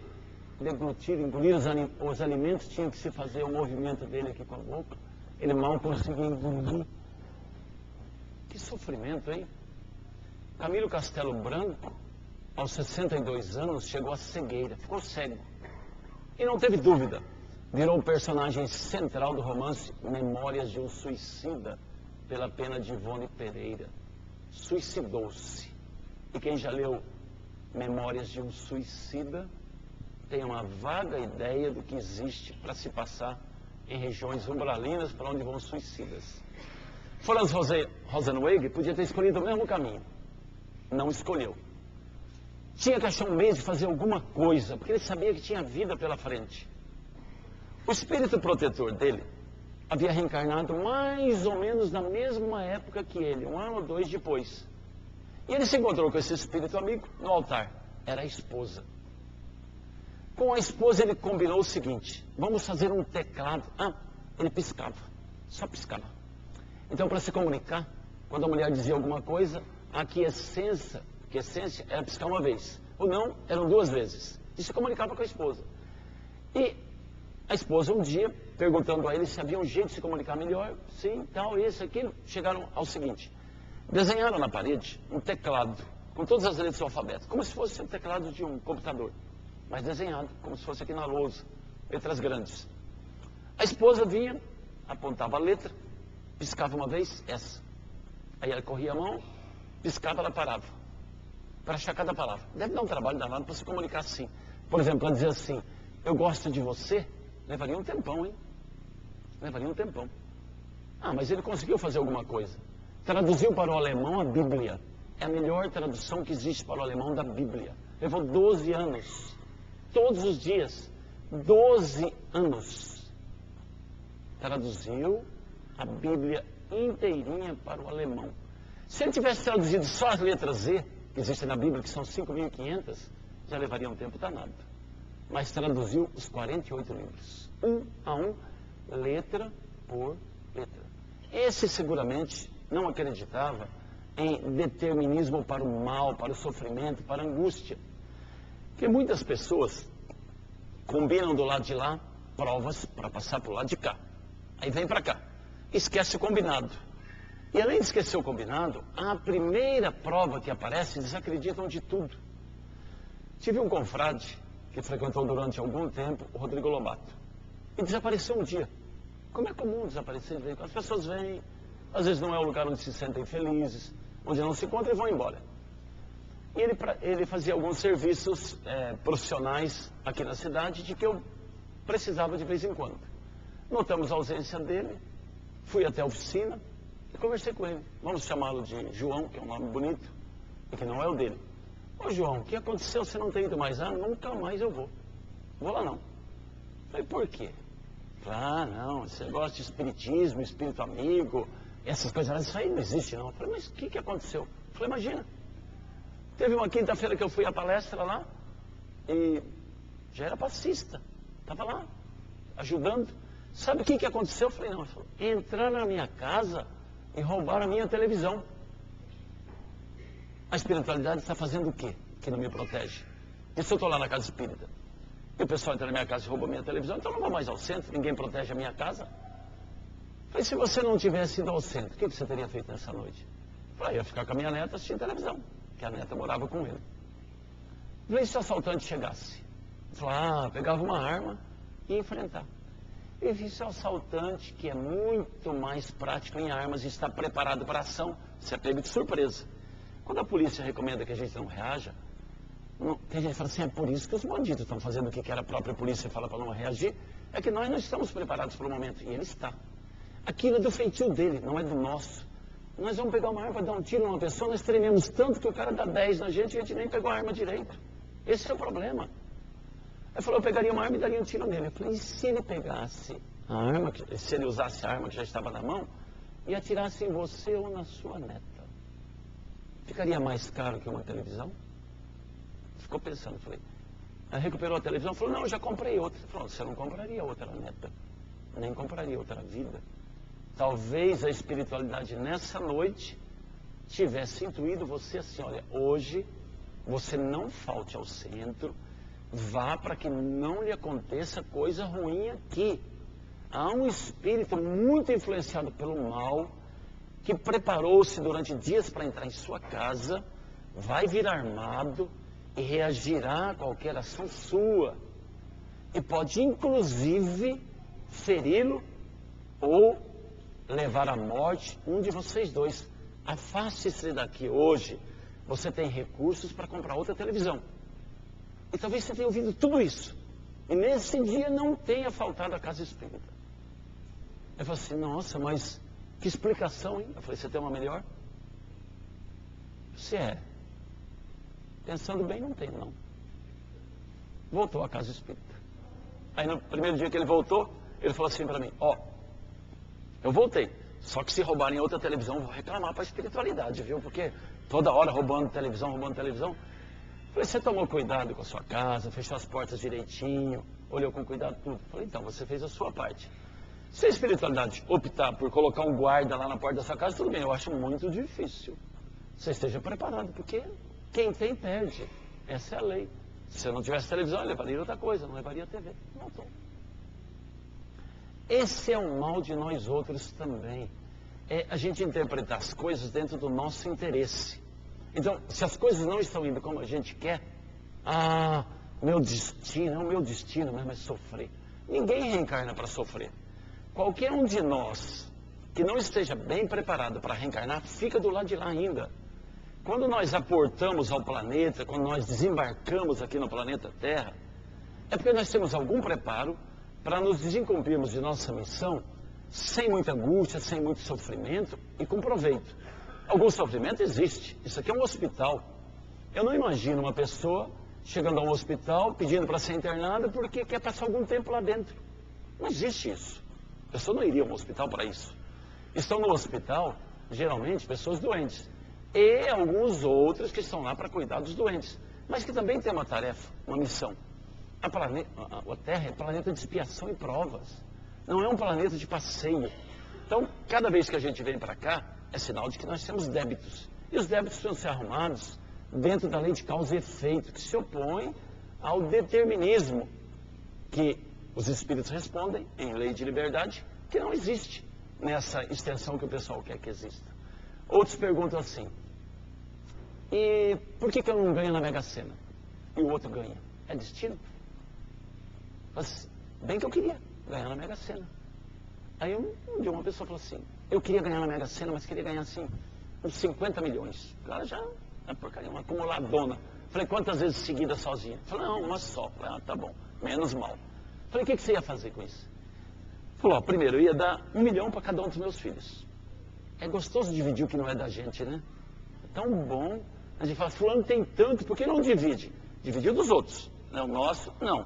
deglutir, engolir os alimentos, tinha que se fazer o movimento dele aqui com a boca. Ele mal conseguia engolir. Que sofrimento, hein? Camilo Castelo Branco, aos 62 anos, chegou à cegueira, ficou cego. E não teve dúvida, virou o personagem central do romance Memórias de um Suicida, pela pena de Ivone Pereira. Suicidou-se. E quem já leu Memórias de um Suicida tem uma vaga ideia do que existe para se passar em regiões umbralinas para onde vão os suicidas. Franz Rosenzweig podia ter escolhido o mesmo caminho. Não escolheu. Tinha que achar um meio de fazer alguma coisa, porque ele sabia que tinha vida pela frente. O espírito protetor dele havia reencarnado mais ou menos na mesma época que ele, 1 ano ou 2 depois. E ele se encontrou com esse espírito amigo no altar. Era a esposa. Com a esposa ele combinou o seguinte: vamos fazer um teclado. Ele piscava, só piscava. Então, para se comunicar, quando a mulher dizia alguma coisa, a aquiescência era piscar uma vez, ou não, eram 2 vezes. E se comunicava com a esposa. E a esposa um dia, perguntando a ele se havia um jeito de se comunicar melhor, sim, tal, isso, aquilo, chegaram ao seguinte: desenharam na parede um teclado, com todas as letras do alfabeto, como se fosse um teclado de um computador, mas desenhado, como se fosse aqui na lousa, letras grandes. A esposa vinha, apontava a letra, piscava uma vez, essa. Aí ela corria a mão, piscava, ela parava, para achar cada palavra. Deve dar um trabalho danado para se comunicar assim. Por exemplo, ela dizer assim: eu gosto de você, levaria um tempão, hein? Levaria um tempão. Mas ele conseguiu fazer alguma coisa. Traduziu para o alemão a Bíblia. É a melhor tradução que existe para o alemão da Bíblia. Levou 12 anos. Todos os dias. 12 anos. Traduziu a Bíblia inteirinha para o alemão. Se ele tivesse traduzido só as letras Z, que existem na Bíblia, que são 5.500, já levaria um tempo danado. Mas traduziu os 48 livros, um a um, letra por letra. Esse seguramente não acreditava em determinismo para o mal, para o sofrimento, para a angústia. Porque muitas pessoas combinam do lado de lá provas para passar para o lado de cá. Aí vem para cá. Esquece o combinado. E além de esquecer o combinado, a primeira prova que aparece, eles acreditam de tudo. Tive um confrade que frequentou durante algum tempo o Rodrigo Lobato. E desapareceu um dia. Como é comum desaparecer de vez em quando. As pessoas vêm, às vezes não é o lugar onde se sentem felizes, onde não se encontram e vão embora. E ele fazia alguns serviços profissionais aqui na cidade de que eu precisava de vez em quando. Notamos a ausência dele, fui até a oficina e conversei com ele. Vamos chamá-lo de João, que é um nome bonito e que não é o dele. Ô João, o que aconteceu? Você não tem ido mais? Ah, nunca mais eu vou. Vou lá não. Falei, por quê? Ah, não, esse negócio de espiritismo, espírito amigo, essas coisas, isso aí não existe não. Falei, mas o que aconteceu? Falei, imagina. Teve uma quinta-feira que eu fui à palestra lá e já era passista. Estava lá, ajudando. Sabe o que aconteceu? Eu falei, não, entraram na minha casa e roubaram a minha televisão. A espiritualidade está fazendo o quê que não me protege? E se eu estou lá na casa espírita? E o pessoal entra na minha casa e rouba a minha televisão, então eu não vou mais ao centro, ninguém protege a minha casa. Falei, se você não tivesse ido ao centro, o que você teria feito nessa noite? Falei, eu ia ficar com a minha neta assistindo televisão, que a neta morava com ele. Falei, e se o assaltante chegasse? Falei, pegava uma arma e ia enfrentar. E vi se o assaltante, que é muito mais prático em armas e está preparado para a ação, se é pego de surpresa. Quando a polícia recomenda que a gente não reaja, tem gente que fala assim, é por isso que os bandidos estão fazendo o que a própria polícia fala para não reagir, é que nós não estamos preparados para o momento, e ele está. Aquilo é do feitio dele, não é do nosso. Nós vamos pegar uma arma para dar um tiro numa pessoa, nós trememos tanto que o cara dá 10 na gente e a gente nem pegou a arma direito. Esse é o problema. Ele falou, eu pegaria uma arma e daria um tiro nele. Eu falei, e se ele pegasse a arma, se ele usasse a arma que já estava na mão e atirasse em você ou na sua neta? Ficaria mais caro que uma televisão? Ficou pensando, falei. Aí recuperou a televisão, falou, não, eu já comprei outra. Falou, você não compraria outra neta, nem compraria outra vida. Talvez a espiritualidade nessa noite tivesse intuído você assim, olha, hoje você não falte ao centro, vá para que não lhe aconteça coisa ruim aqui. Há um espírito muito influenciado pelo mal, que preparou-se durante dias para entrar em sua casa, vai vir armado e reagirá a qualquer ação sua. E pode inclusive feri-lo ou levar à morte um de vocês dois. Afaste-se daqui hoje. Você tem recursos para comprar outra televisão. E talvez você tenha ouvido tudo isso. E nesse dia não tenha faltado a casa espírita. Eu falei assim, nossa, mas que explicação, hein? Eu falei, você tem uma melhor? Você é. Pensando bem, não tem, não. Voltou à casa espírita. Aí no primeiro dia que ele voltou, ele falou assim para mim, eu voltei. Só que se roubarem outra televisão, eu vou reclamar para a espiritualidade, viu? Porque toda hora roubando televisão. Eu falei, você tomou cuidado com a sua casa, fechou as portas direitinho, olhou com cuidado tudo. Eu falei, então, você fez a sua parte. Se a espiritualidade optar por colocar um guarda lá na porta da sua casa, tudo bem, eu acho muito difícil. Você esteja preparado, porque quem tem, perde. Essa é a lei. Se eu não tivesse televisão, eu levaria outra coisa, não levaria TV. Não estou. Esse é o mal de nós outros também. É a gente interpretar as coisas dentro do nosso interesse. Então, se as coisas não estão indo como a gente quer, meu destino mesmo é sofrer. Ninguém reencarna para sofrer. Qualquer um de nós que não esteja bem preparado para reencarnar, fica do lado de lá ainda. Quando nós aportamos ao planeta, quando nós desembarcamos aqui no planeta Terra, é porque nós temos algum preparo para nos desincumprirmos de nossa missão sem muita angústia, sem muito sofrimento e com proveito. Algum sofrimento existe. Isso aqui é um hospital. Eu não imagino uma pessoa chegando a um hospital pedindo para ser internada porque quer passar algum tempo lá dentro. Não existe isso. A pessoa não iria a um hospital para isso. Estão no hospital, geralmente, pessoas doentes. E alguns outros que estão lá para cuidar dos doentes. Mas que também tem uma tarefa, uma missão. A Terra é planeta de expiação e provas. Não é um planeta de passeio. Então, cada vez que a gente vem para cá, é sinal de que nós temos débitos. E os débitos precisam ser arrumados dentro da lei de causa e efeito, que se opõe ao determinismo, que os espíritos respondem em lei de liberdade, que não existe nessa extensão que o pessoal quer que exista. Outros perguntam assim, e por que eu não ganho na Mega Sena? E o outro ganha? É destino? Mas, bem que eu queria ganhar na Mega Sena. Aí um dia uma pessoa falou assim, eu queria ganhar na Mega Sena, mas queria ganhar assim, uns 50 milhões. O cara já é porcaria, uma acumuladona. Falei, quantas vezes seguida sozinha? Falei, não, uma só. Falei, tá bom, menos mal. Falei, o que você ia fazer com isso? Falou, primeiro, eu ia dar 1 milhão para cada um dos meus filhos. É gostoso dividir o que não é da gente, né? É tão bom. A gente fala, fulano tem tanto, por que não divide? Dividiu dos outros. Não, o nosso, não.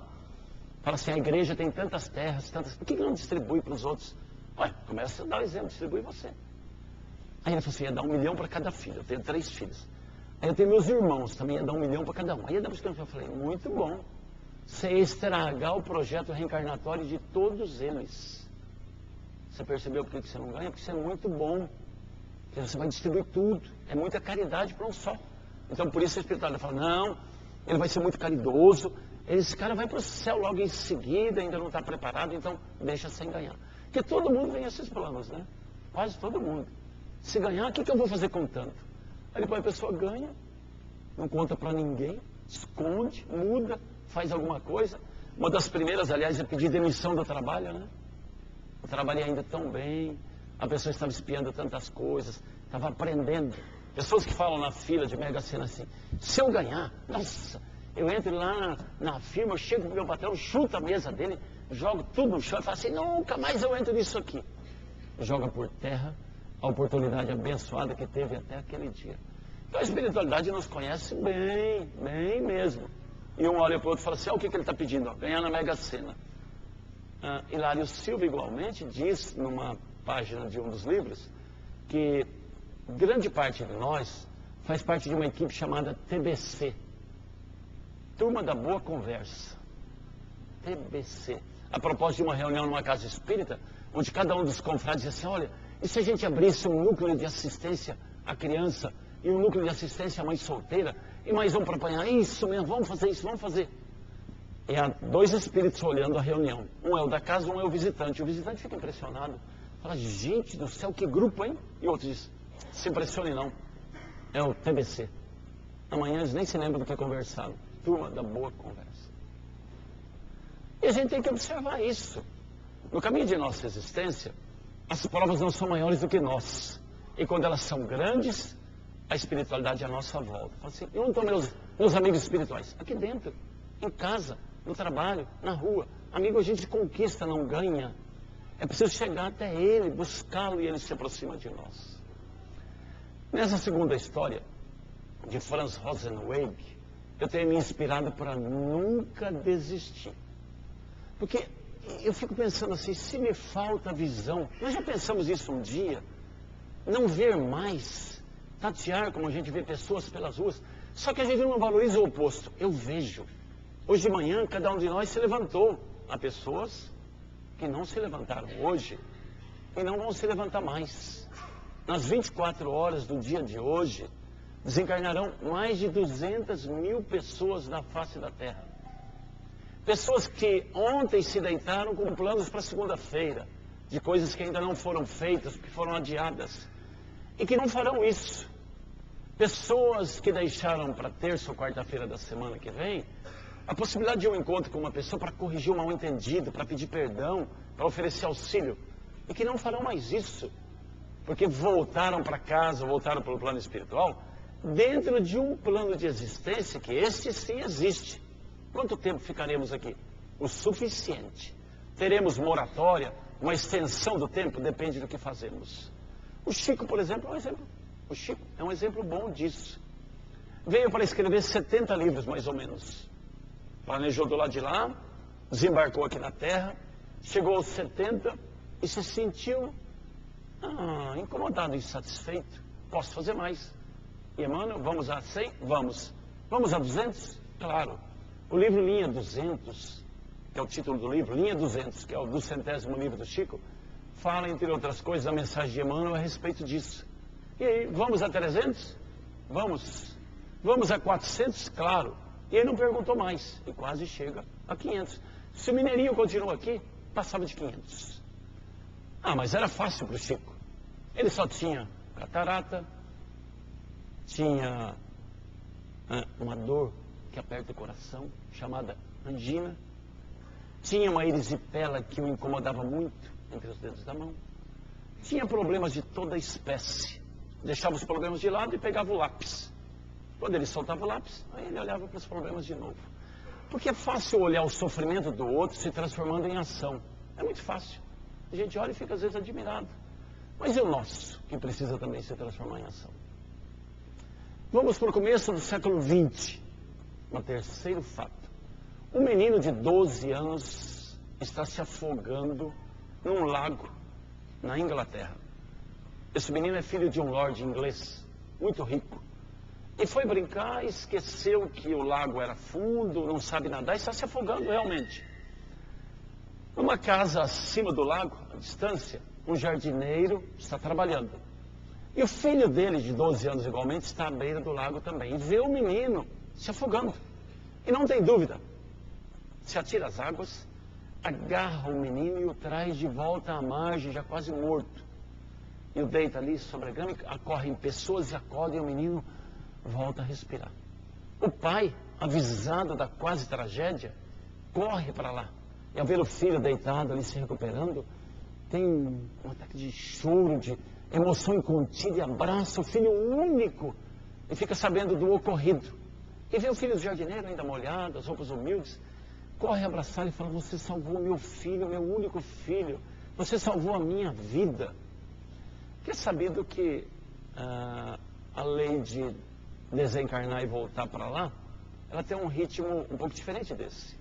Fala assim, a igreja tem tantas terras, tantas... Por que não distribui para os outros? Ué, começa a dar o exemplo, distribui você. Aí ele falou assim, ia dar 1 milhão para cada filho. Eu tenho 3 filhos. Aí eu tenho meus irmãos, também ia dar 1 milhão para cada um. Aí ia dar para eu falei, muito bom. Você ia estragar o projeto reencarnatório de todos eles. Você percebeu por que você não ganha? Porque você é muito bom. Porque você vai distribuir tudo. É muita caridade para um só. Então por isso a espiritualidade fala, não, ele vai ser muito caridoso. Esse cara vai para o céu logo em seguida, ainda não está preparado, então deixa sem ganhar. Porque todo mundo tem esses planos, né? Quase todo mundo. Se ganhar, o que eu vou fazer com tanto? Aí depois a pessoa ganha, não conta para ninguém, esconde, muda, faz alguma coisa. Uma das primeiras, aliás, é pedir demissão do trabalho, né? Eu trabalhei ainda tão bem, a pessoa estava espiando tantas coisas, estava aprendendo. Pessoas que falam na fila de Mega Sena assim, se eu ganhar, nossa, eu entro lá na firma, eu chego pro meu patrão, chuto a mesa dele, jogo tudo no chão e falo assim, nunca mais eu entro nisso aqui. Joga por terra a oportunidade abençoada que teve até aquele dia. Então a espiritualidade nos conhece bem, bem mesmo. E um olha para o outro e fala assim, olha o que ele está pedindo, ó, ganhar na Mega Sena. Hilário Silva, igualmente, diz numa página de um dos livros, que grande parte de nós faz parte de uma equipe chamada TBC, Turma da Boa Conversa. TBC. A propósito de uma reunião numa casa espírita, onde cada um dos confrades disse assim, olha, e se a gente abrisse um núcleo de assistência à criança e um núcleo de assistência à mãe solteira e mais um para apanhar? Isso mesmo, vamos fazer isso, vamos fazer. E há 2 espíritos olhando a reunião. Um é o da casa, um é o visitante. O visitante fica impressionado. Fala, gente do céu, que grupo, hein? E o outro diz, se impressione não. É o TBC. Amanhã eles nem se lembram do que conversaram. Turma da Boa Conversa. E a gente tem que observar isso. No caminho de nossa existência, as provas não são maiores do que nós. E quando elas são grandes, a espiritualidade é à nossa volta. Fala assim, e onde estão meus amigos espirituais? Aqui dentro, em casa, no trabalho, na rua. Amigo, a gente conquista, não ganha. É preciso chegar até ele, buscá-lo e ele se aproxima de nós. Nessa segunda história, de Franz Rosenzweig, eu tenho me inspirado para nunca desistir. Porque eu fico pensando assim, se me falta visão, nós já pensamos isso um dia, não ver mais, tatear como a gente vê pessoas pelas ruas, só que a gente não valoriza o oposto. Eu vejo. Hoje de manhã, cada um de nós se levantou. Há pessoas que não se levantaram hoje e não vão se levantar mais. Nas 24 horas do dia de hoje, desencarnarão mais de 200 mil pessoas na face da Terra. Pessoas que ontem se deitaram com planos para segunda-feira, de coisas que ainda não foram feitas, que foram adiadas, e que não farão isso. Pessoas que deixaram para terça ou quarta-feira da semana que vem, a possibilidade de um encontro com uma pessoa para corrigir um mal-entendido, para pedir perdão, para oferecer auxílio, e que não farão mais isso, porque voltaram para casa, voltaram para o plano espiritual, dentro de um plano de existência que este sim existe. Quanto tempo ficaremos aqui? O suficiente. Teremos moratória, uma extensão do tempo, depende do que fazemos. O Chico, por exemplo, é um exemplo. O Chico é um exemplo bom disso. Veio para escrever 70 livros, mais ou menos. Planejou do lado de lá, desembarcou aqui na Terra, chegou aos 70 e se sentiu incomodado, insatisfeito. Posso fazer mais. E Emmanuel, vamos a 100? Vamos. Vamos a 200? Claro. O livro Linha 200, que é o título do livro, Linha 200, que é o 200º livro do Chico, fala, entre outras coisas, a mensagem de Emmanuel a respeito disso. E aí, vamos a 300? Vamos. Vamos a 400? Claro. E ele não perguntou mais, e quase chega a 500. Se o Mineirinho continua aqui, passava de 500. Ah, mas era fácil para o Chico. Ele só tinha catarata, tinha uma dor que aperta o coração, chamada angina, tinha uma erisipela que o incomodava muito entre os dedos da mão, tinha problemas de toda espécie, deixava os problemas de lado e pegava o lápis. Quando ele soltava o lápis, aí ele olhava para os problemas de novo. Porque é fácil olhar o sofrimento do outro se transformando em ação. É muito fácil. A gente olha e fica às vezes admirado. Mas e o nosso, que precisa também se transformar em ação? Vamos para o começo do século XX. Um terceiro fato. Um menino de 12 anos está se afogando num lago na Inglaterra. Esse menino é filho de um lord inglês, muito rico. E foi brincar, esqueceu que o lago era fundo, não sabe nadar e está se afogando realmente. Numa casa acima do lago, à distância, um jardineiro está trabalhando. E o filho dele, de 12 anos igualmente, está à beira do lago também. E vê o menino se afogando. E não tem dúvida, se atira às águas, agarra o menino e o traz de volta à margem, já quase morto. E o deita ali sobre a grama, acorrem pessoas e acordam e o menino volta a respirar. O pai, avisado da quase tragédia, corre para lá. E ao ver o filho deitado ali se recuperando, tem um ataque de choro, de emoção incontida e abraça o filho único e fica sabendo do ocorrido. E vê o filho do jardineiro ainda molhado, as roupas humildes, corre a abraçar e fala: você salvou meu filho, meu único filho, você salvou a minha vida. Que é sabido que a lei de desencarnar e voltar para lá, ela tem um ritmo um pouco diferente desse.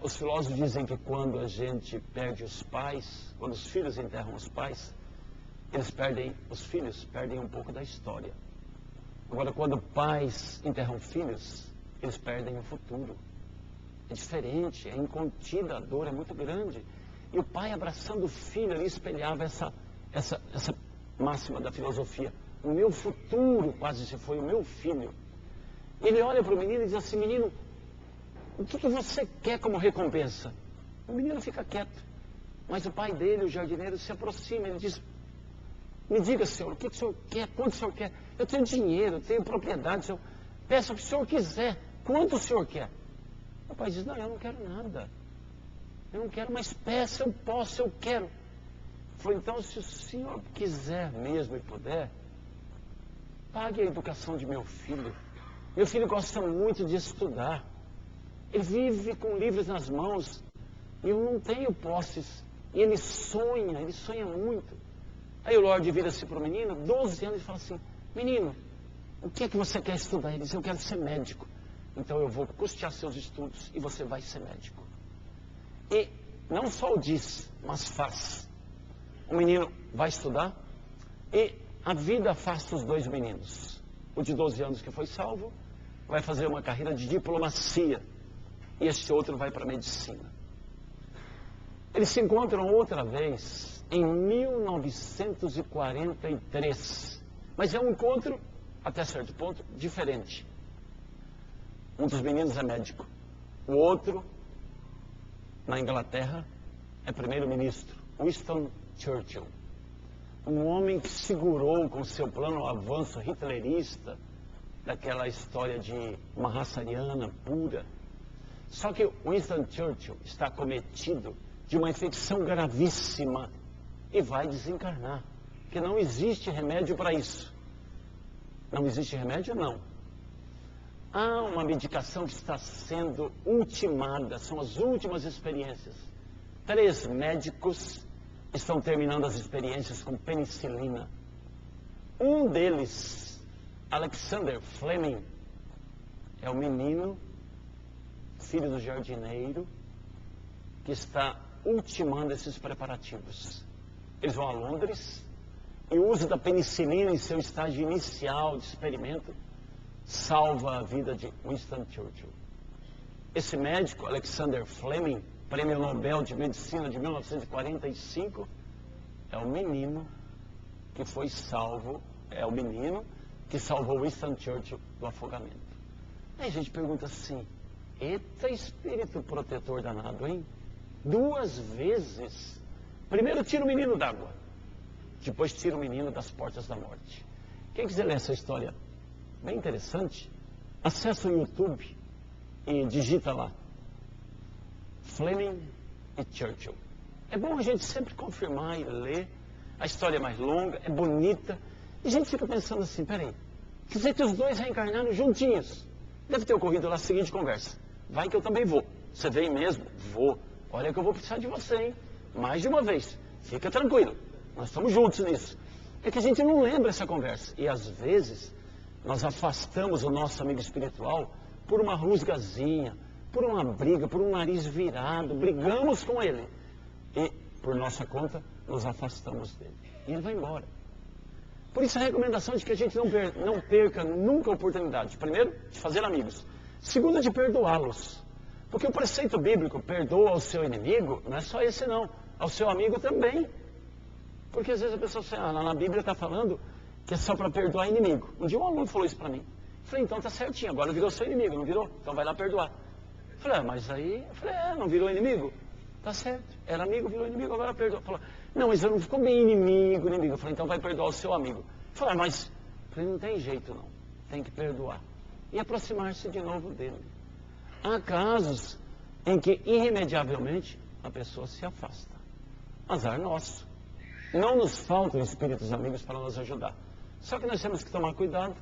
Os filósofos dizem que quando a gente perde os pais, quando os filhos enterram os pais, os filhos perdem um pouco da história. Agora, quando pais enterram filhos, eles perdem o futuro. É diferente, é incontida, a dor é muito grande. E o pai abraçando o filho ali espelhava essa máxima da filosofia. O meu futuro quase se foi, o meu filho. Ele olha para o menino e diz assim: menino, o que você quer como recompensa? O menino fica quieto. Mas o pai dele, o jardineiro, se aproxima. Ele diz: me diga, senhor, o que o senhor quer? Quanto o senhor quer? Eu tenho dinheiro, eu tenho propriedade, senhor. Peça o que o senhor quiser. Quanto o senhor quer? O pai diz: não, eu não quero nada. Eu não quero, mas peça, eu posso, eu quero. Falou: então, se o senhor quiser mesmo e puder, pague a educação de meu filho. Meu filho gosta muito de estudar. Ele vive com livros nas mãos. E eu não tenho posses. E ele sonha muito. Aí o Lorde vira-se para o menino, 12 anos, e fala assim: menino, o que é que você quer estudar? Ele diz: eu quero ser médico. Então eu vou custear seus estudos e você vai ser médico. E não só o diz, mas faz. O menino vai estudar e a vida afasta os dois meninos. O de 12 anos que foi salvo vai fazer uma carreira de diplomacia e este outro vai para a medicina. Eles se encontram outra vez em 1943, mas é um encontro, até certo ponto, diferente. Um dos meninos é médico, o outro, na Inglaterra, é primeiro-ministro, Winston Churchill. Um homem que segurou com seu plano o avanço hitlerista daquela história de uma raça ariana pura. Só que Winston Churchill está acometido de uma infecção gravíssima e vai desencarnar, porque não existe remédio para isso. Não existe remédio? Não. Há uma medicação que está sendo ultimada, são as últimas experiências. 3 médicos estão terminando as experiências com penicilina. Um deles, Alexander Fleming, é o menino, filho do jardineiro, que está ultimando esses preparativos. Eles vão a Londres e o uso da penicilina em seu estágio inicial de experimento salva a vida de Winston Churchill. Esse médico, Alexander Fleming, Prêmio Nobel de Medicina de 1945, é o menino que foi salvo, é o menino que salvou Winston Churchill do afogamento. Aí a gente pergunta assim, eita espírito protetor danado, hein? 2 vezes. Primeiro tira o menino d'água, depois tira o menino das portas da morte. Quem quiser ler essa história bem interessante, acessa o YouTube e digita lá, Fleming e Churchill. É bom a gente sempre confirmar e ler. A história é mais longa, é bonita. E a gente fica pensando assim, peraí, quer dizer que os dois reencarnaram juntinhos. Deve ter ocorrido lá a seguinte conversa. Vai que eu também vou. Você vem mesmo? Vou. Olha que eu vou precisar de você, hein? Mais de uma vez. Fica tranquilo. Nós estamos juntos nisso. É que a gente não lembra essa conversa. E às vezes, nós afastamos o nosso amigo espiritual por uma rusgazinha, por uma briga, por um nariz virado. Brigamos com ele. E, por nossa conta, nos afastamos dele. E ele vai embora. Por isso a recomendação de que a gente não perca nunca a oportunidade. Primeiro, de fazer amigos. Segundo, de perdoá-los. Porque o preceito bíblico, perdoa ao seu inimigo, não é só esse não. Ao seu amigo também. Porque às vezes a pessoa fala, na Bíblia está falando que é só para perdoar inimigo. Um dia um aluno falou isso para mim. Eu falei, então tá certinho, agora virou seu inimigo, não virou? Então vai lá perdoar. Eu falei, mas aí, não virou inimigo? Tá certo, era amigo, virou inimigo, agora perdoa. Falou, não, mas não ficou bem inimigo. Eu falei, então vai perdoar o seu amigo. Eu falei, mas não tem jeito não, tem que perdoar. E aproximar-se de novo dele. Há casos em que irremediavelmente a pessoa se afasta. Azar nosso. Não nos faltam espíritos amigos para nos ajudar. Só que nós temos que tomar cuidado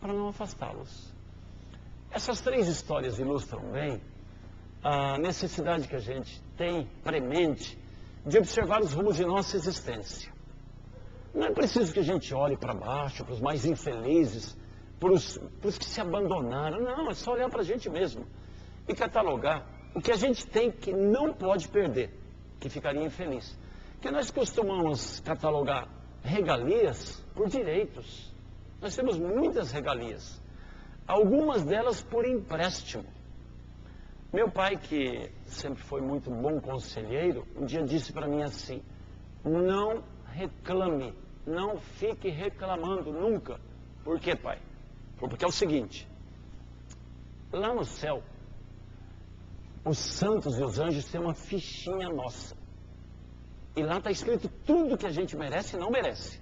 para não afastá-los. Essas 3 histórias ilustram bem a necessidade que a gente tem premente de observar os rumos de nossa existência. Não é preciso que a gente olhe para baixo, para os mais infelizes, para os que se abandonaram. Não, é só olhar para a gente mesmo e catalogar o que a gente tem que não pode perder, que ficaria infeliz. Porque nós costumamos catalogar regalias por direitos. Nós temos muitas regalias, algumas delas por empréstimo. Meu pai, que sempre foi muito bom conselheiro, um dia disse para mim assim, não reclame, não fique reclamando nunca. Por quê, pai? Porque é o seguinte, lá no céu, os santos e os anjos têm uma fichinha nossa. E lá está escrito tudo que a gente merece e não merece.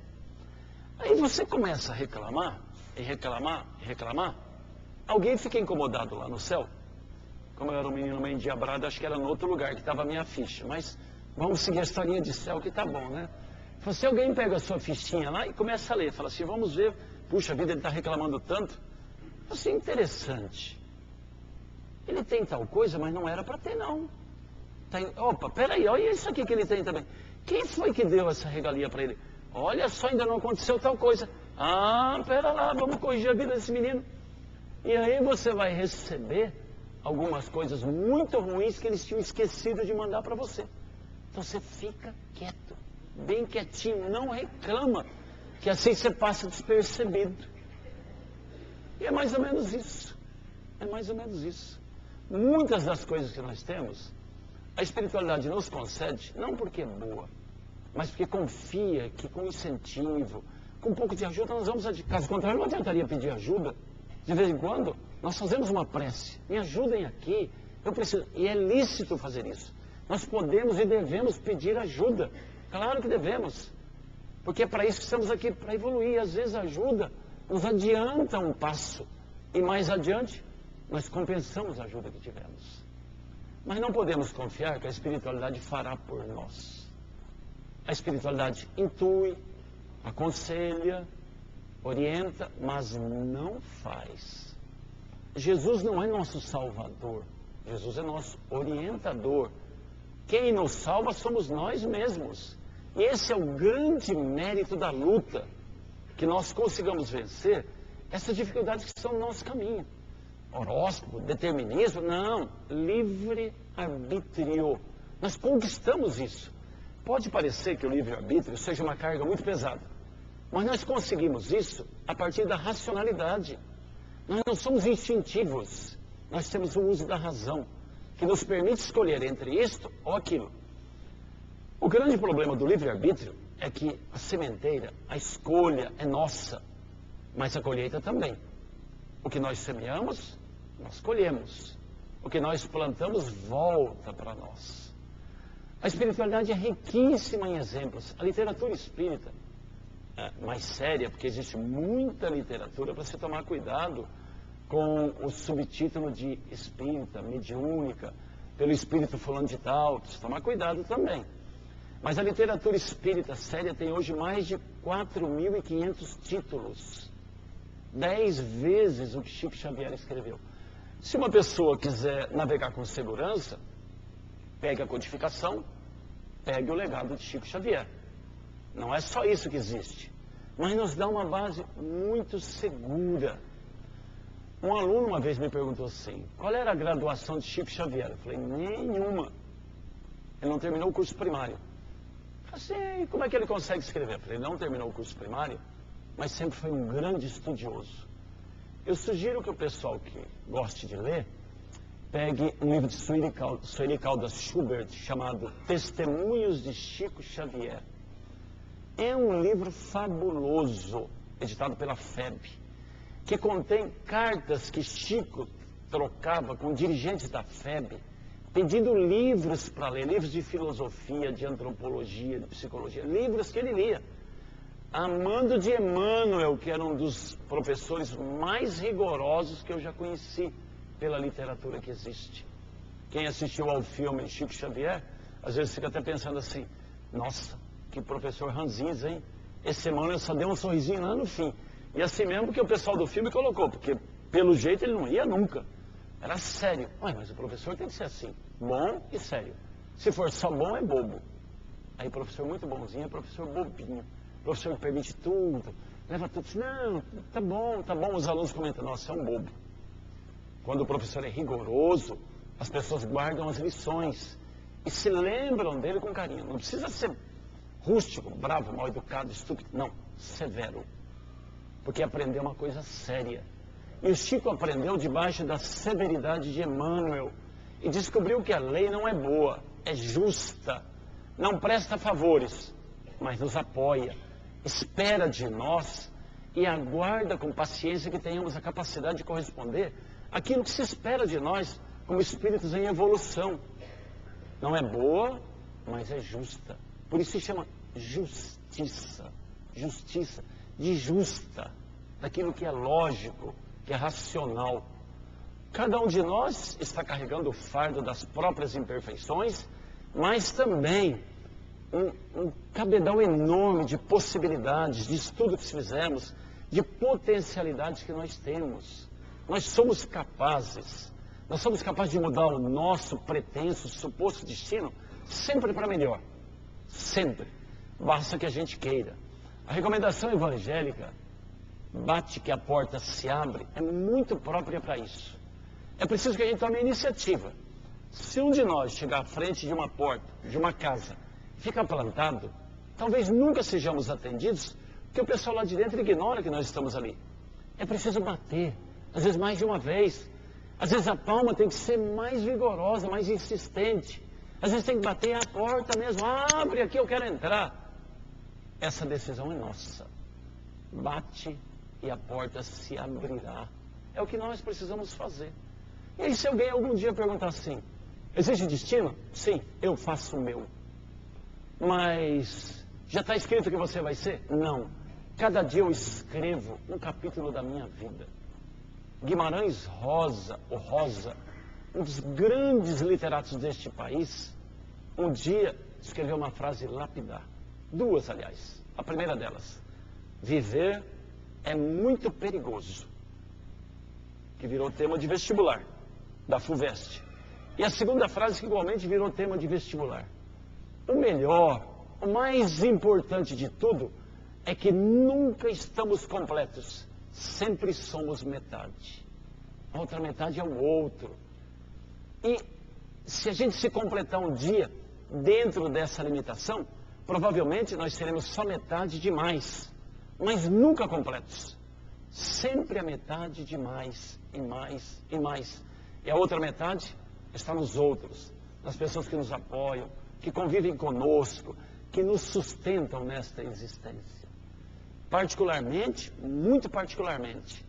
Aí você começa a reclamar, e reclamar, e reclamar. Alguém fica incomodado lá no céu. Como eu era um menino meio endiabrado, acho que era no outro lugar que estava a minha ficha. Mas vamos seguir a historinha de céu que tá bom, né? Se alguém pega a sua fichinha lá e começa a ler, fala assim, vamos ver, puxa vida, ele está reclamando tanto. Assim, interessante. Ele tem tal coisa, mas não era para ter, não. Opa, peraí, olha isso aqui que ele tem também. Quem foi que deu essa regalia para ele? Olha só, ainda não aconteceu tal coisa. Ah, pera lá, vamos corrigir a vida desse menino. E aí você vai receber algumas coisas muito ruins que eles tinham esquecido de mandar para você. Então você fica quieto, bem quietinho, não reclama, que assim você passa despercebido. E é mais ou menos isso. É mais ou menos isso. Muitas das coisas que nós temos, a espiritualidade nos concede, não porque é boa, mas porque confia que com incentivo, com um pouco de ajuda, nós vamos adquirir. Caso contrário, não adiantaria pedir ajuda. De vez em quando, nós fazemos uma prece. Me ajudem aqui, eu preciso. E é lícito fazer isso. Nós podemos e devemos pedir ajuda. Claro que devemos. Porque é para isso que estamos aqui, para evoluir. Às vezes a ajuda nos adianta um passo. E mais adiante, nós compensamos a ajuda que tivemos. Mas não podemos confiar que a espiritualidade fará por nós. A espiritualidade intui, aconselha, orienta, mas não faz. Jesus não é nosso salvador. Jesus é nosso orientador. Quem nos salva somos nós mesmos. E esse é o grande mérito da luta. Que nós consigamos vencer essas dificuldades que estão no nosso caminho. Horóscopo, determinismo, não. Livre-arbítrio. Nós conquistamos isso. Pode parecer que o livre-arbítrio seja uma carga muito pesada. Mas nós conseguimos isso a partir da racionalidade. Nós não somos instintivos. Nós temos o uso da razão. que nos permite escolher entre isto ou aquilo. O grande problema do livre-arbítrio é que a sementeira, a escolha é nossa, mas a colheita também. O que nós semeamos, nós colhemos. O que nós plantamos volta para nós. A espiritualidade é riquíssima em exemplos. A literatura espírita é mais séria, porque existe muita literatura para se tomar cuidado com o subtítulo de espírita, mediúnica, pelo espírito fulano de tal, precisa tomar cuidado também. Mas a literatura espírita séria tem hoje mais de 4.500 títulos. 10 vezes o que Chico Xavier escreveu. Se uma pessoa quiser navegar com segurança, pegue a codificação, pegue o legado de Chico Xavier. Não é só isso que existe, mas nos dá uma base muito segura. Um aluno uma vez me perguntou assim, qual era a graduação de Chico Xavier? Eu falei, nenhuma. Ele não terminou o curso primário. Eu falei assim, como é que ele consegue escrever? Eu falei, ele não terminou o curso primário, mas sempre foi um grande estudioso. Eu sugiro que o pessoal que goste de ler, pegue um livro de Sueli Caldas Schubert, chamado Testemunhos de Chico Xavier. É um livro fabuloso, editado pela FEB, que contém cartas que Chico trocava com dirigentes da FEB, pedindo livros para ler, livros de filosofia, de antropologia, de psicologia, livros que ele lia. Amando de Emmanuel, que era um dos professores mais rigorosos que eu já conheci pela literatura que existe. Quem assistiu ao filme Chico Xavier, às vezes fica até pensando assim, nossa, que professor ranzinza, hein? Esse Emmanuel só deu um sorrisinho lá no fim. E assim mesmo que o pessoal do filme colocou, porque pelo jeito ele não ia nunca. Era sério. Ué, mas o professor tem que ser assim, bom e sério. Se for só bom, é bobo. Aí professor muito bonzinho é professor bobinho. Professor que permite tudo, leva tudo. Não, tá bom. Os alunos comentam, nossa, é um bobo. Quando o professor é rigoroso, as pessoas guardam as lições e se lembram dele com carinho. Não precisa ser rústico, bravo, mal educado, estúpido. Não, severo. Porque aprender é uma coisa séria. E o Chico aprendeu debaixo da severidade de Emmanuel e descobriu que a lei não é boa, é justa, não presta favores, mas nos apoia. Espera de nós e aguarda com paciência que tenhamos a capacidade de corresponder àquilo que se espera de nós como espíritos em evolução. Não é boa, mas é justa. Por isso se chama justiça. Justiça, de justa, daquilo que é lógico, que é racional. Cada um de nós está carregando o fardo das próprias imperfeições, mas também um cabedal enorme de possibilidades, de estudo que fizemos, de potencialidades que nós temos. Nós somos capazes de mudar o nosso pretenso, suposto destino, sempre para melhor. Sempre. Basta que a gente queira. A recomendação evangélica, bate que a porta se abre, é muito própria para isso. É preciso que a gente tome a iniciativa. Se um de nós chegar à frente de uma porta, de uma casa, fica plantado, talvez nunca sejamos atendidos, porque o pessoal lá de dentro ignora que nós estamos ali. É preciso bater, às vezes mais de uma vez. Às vezes a palma tem que ser mais vigorosa, mais insistente. Às vezes tem que bater a porta mesmo. Abre aqui, eu quero entrar. Essa decisão é nossa. Bate e a porta se abrirá. É o que nós precisamos fazer. E aí se alguém algum dia perguntar assim, existe destino? Sim, eu faço o meu. Mas já está escrito que você vai ser? Não. Cada dia eu escrevo um capítulo da minha vida. Guimarães Rosa, um dos grandes literatos deste país, um dia escreveu uma frase lapidar. Duas, aliás. A primeira delas, viver é muito perigoso, que virou tema de vestibular, da FUVEST. E a segunda frase que igualmente virou tema de vestibular. O melhor, o mais importante de tudo, é que nunca estamos completos, sempre somos metade. A outra metade é o outro. E se a gente se completar um dia dentro dessa limitação, provavelmente nós seremos só metade demais, mas nunca completos. Sempre a metade de mais, e mais, e mais. E a outra metade está nos outros, nas pessoas que nos apoiam, que convivem conosco, que nos sustentam nesta existência. Particularmente, muito particularmente,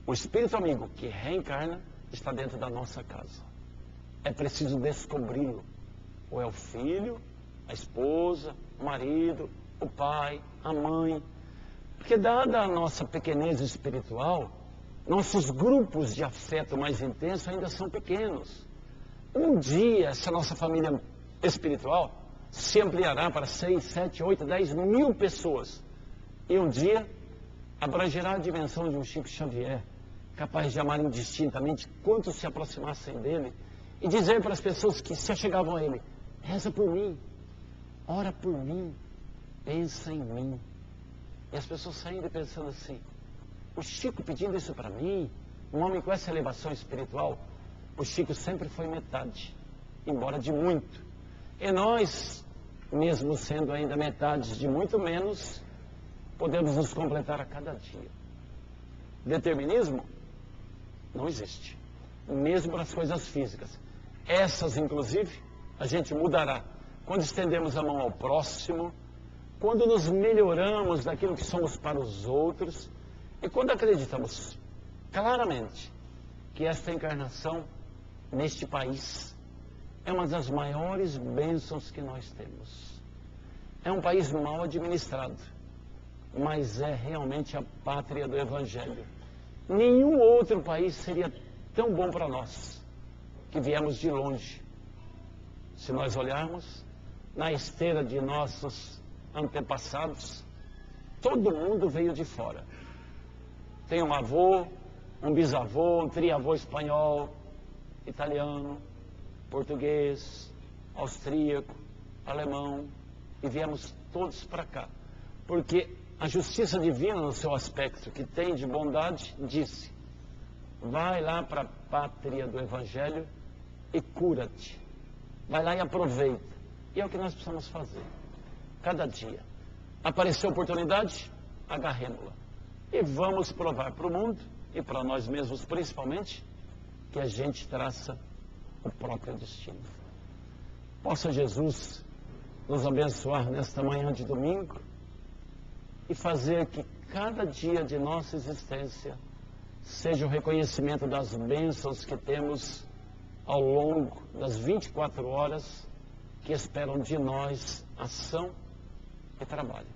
o espírito amigo que reencarna está dentro da nossa casa. É preciso descobri-lo. Ou é o filho, a esposa, o marido, o pai, a mãe. Porque dada a nossa pequenez espiritual, nossos grupos de afeto mais intenso ainda são pequenos. Um dia, essa nossa família espiritual se ampliará para 6, 7, 8, 10 mil pessoas. E um dia, abrangerá a dimensão de um Chico Xavier, capaz de amar indistintamente quantos se aproximassem dele, e dizer para as pessoas que se achegavam a ele: reza por mim, ora por mim, pensa em mim. E as pessoas saindo pensando assim: o Chico pedindo isso para mim, um homem com essa elevação espiritual. O Chico sempre foi metade, embora de muito. E nós, mesmo sendo ainda metade de muito menos, podemos nos completar a cada dia. Determinismo não existe, mesmo para as coisas físicas. Essas, inclusive, a gente mudará quando estendemos a mão ao próximo, quando nos melhoramos daquilo que somos para os outros e quando acreditamos claramente que esta encarnação neste país é uma das maiores bênçãos que nós temos. É um país mal administrado, mas é realmente a pátria do Evangelho. Nenhum outro país seria tão bom para nós, que viemos de longe. Se nós olharmos na esteira de nossos antepassados, todo mundo veio de fora. Tem um avô, um bisavô, um triavô espanhol, italiano, português, austríaco, alemão, e viemos todos para cá. Porque a justiça divina, no seu aspecto que tem de bondade, disse: vai lá para a pátria do Evangelho e cura-te. Vai lá e aproveita. E é o que nós precisamos fazer. Cada dia. Apareceu a oportunidade, agarremos-la. E vamos provar para o mundo, e para nós mesmos principalmente, que a gente traça o próprio destino. Possa Jesus nos abençoar nesta manhã de domingo e fazer que cada dia de nossa existência seja o reconhecimento das bênçãos que temos ao longo das 24 horas que esperam de nós ação e trabalho.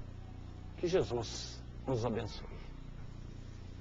Que Jesus nos abençoe.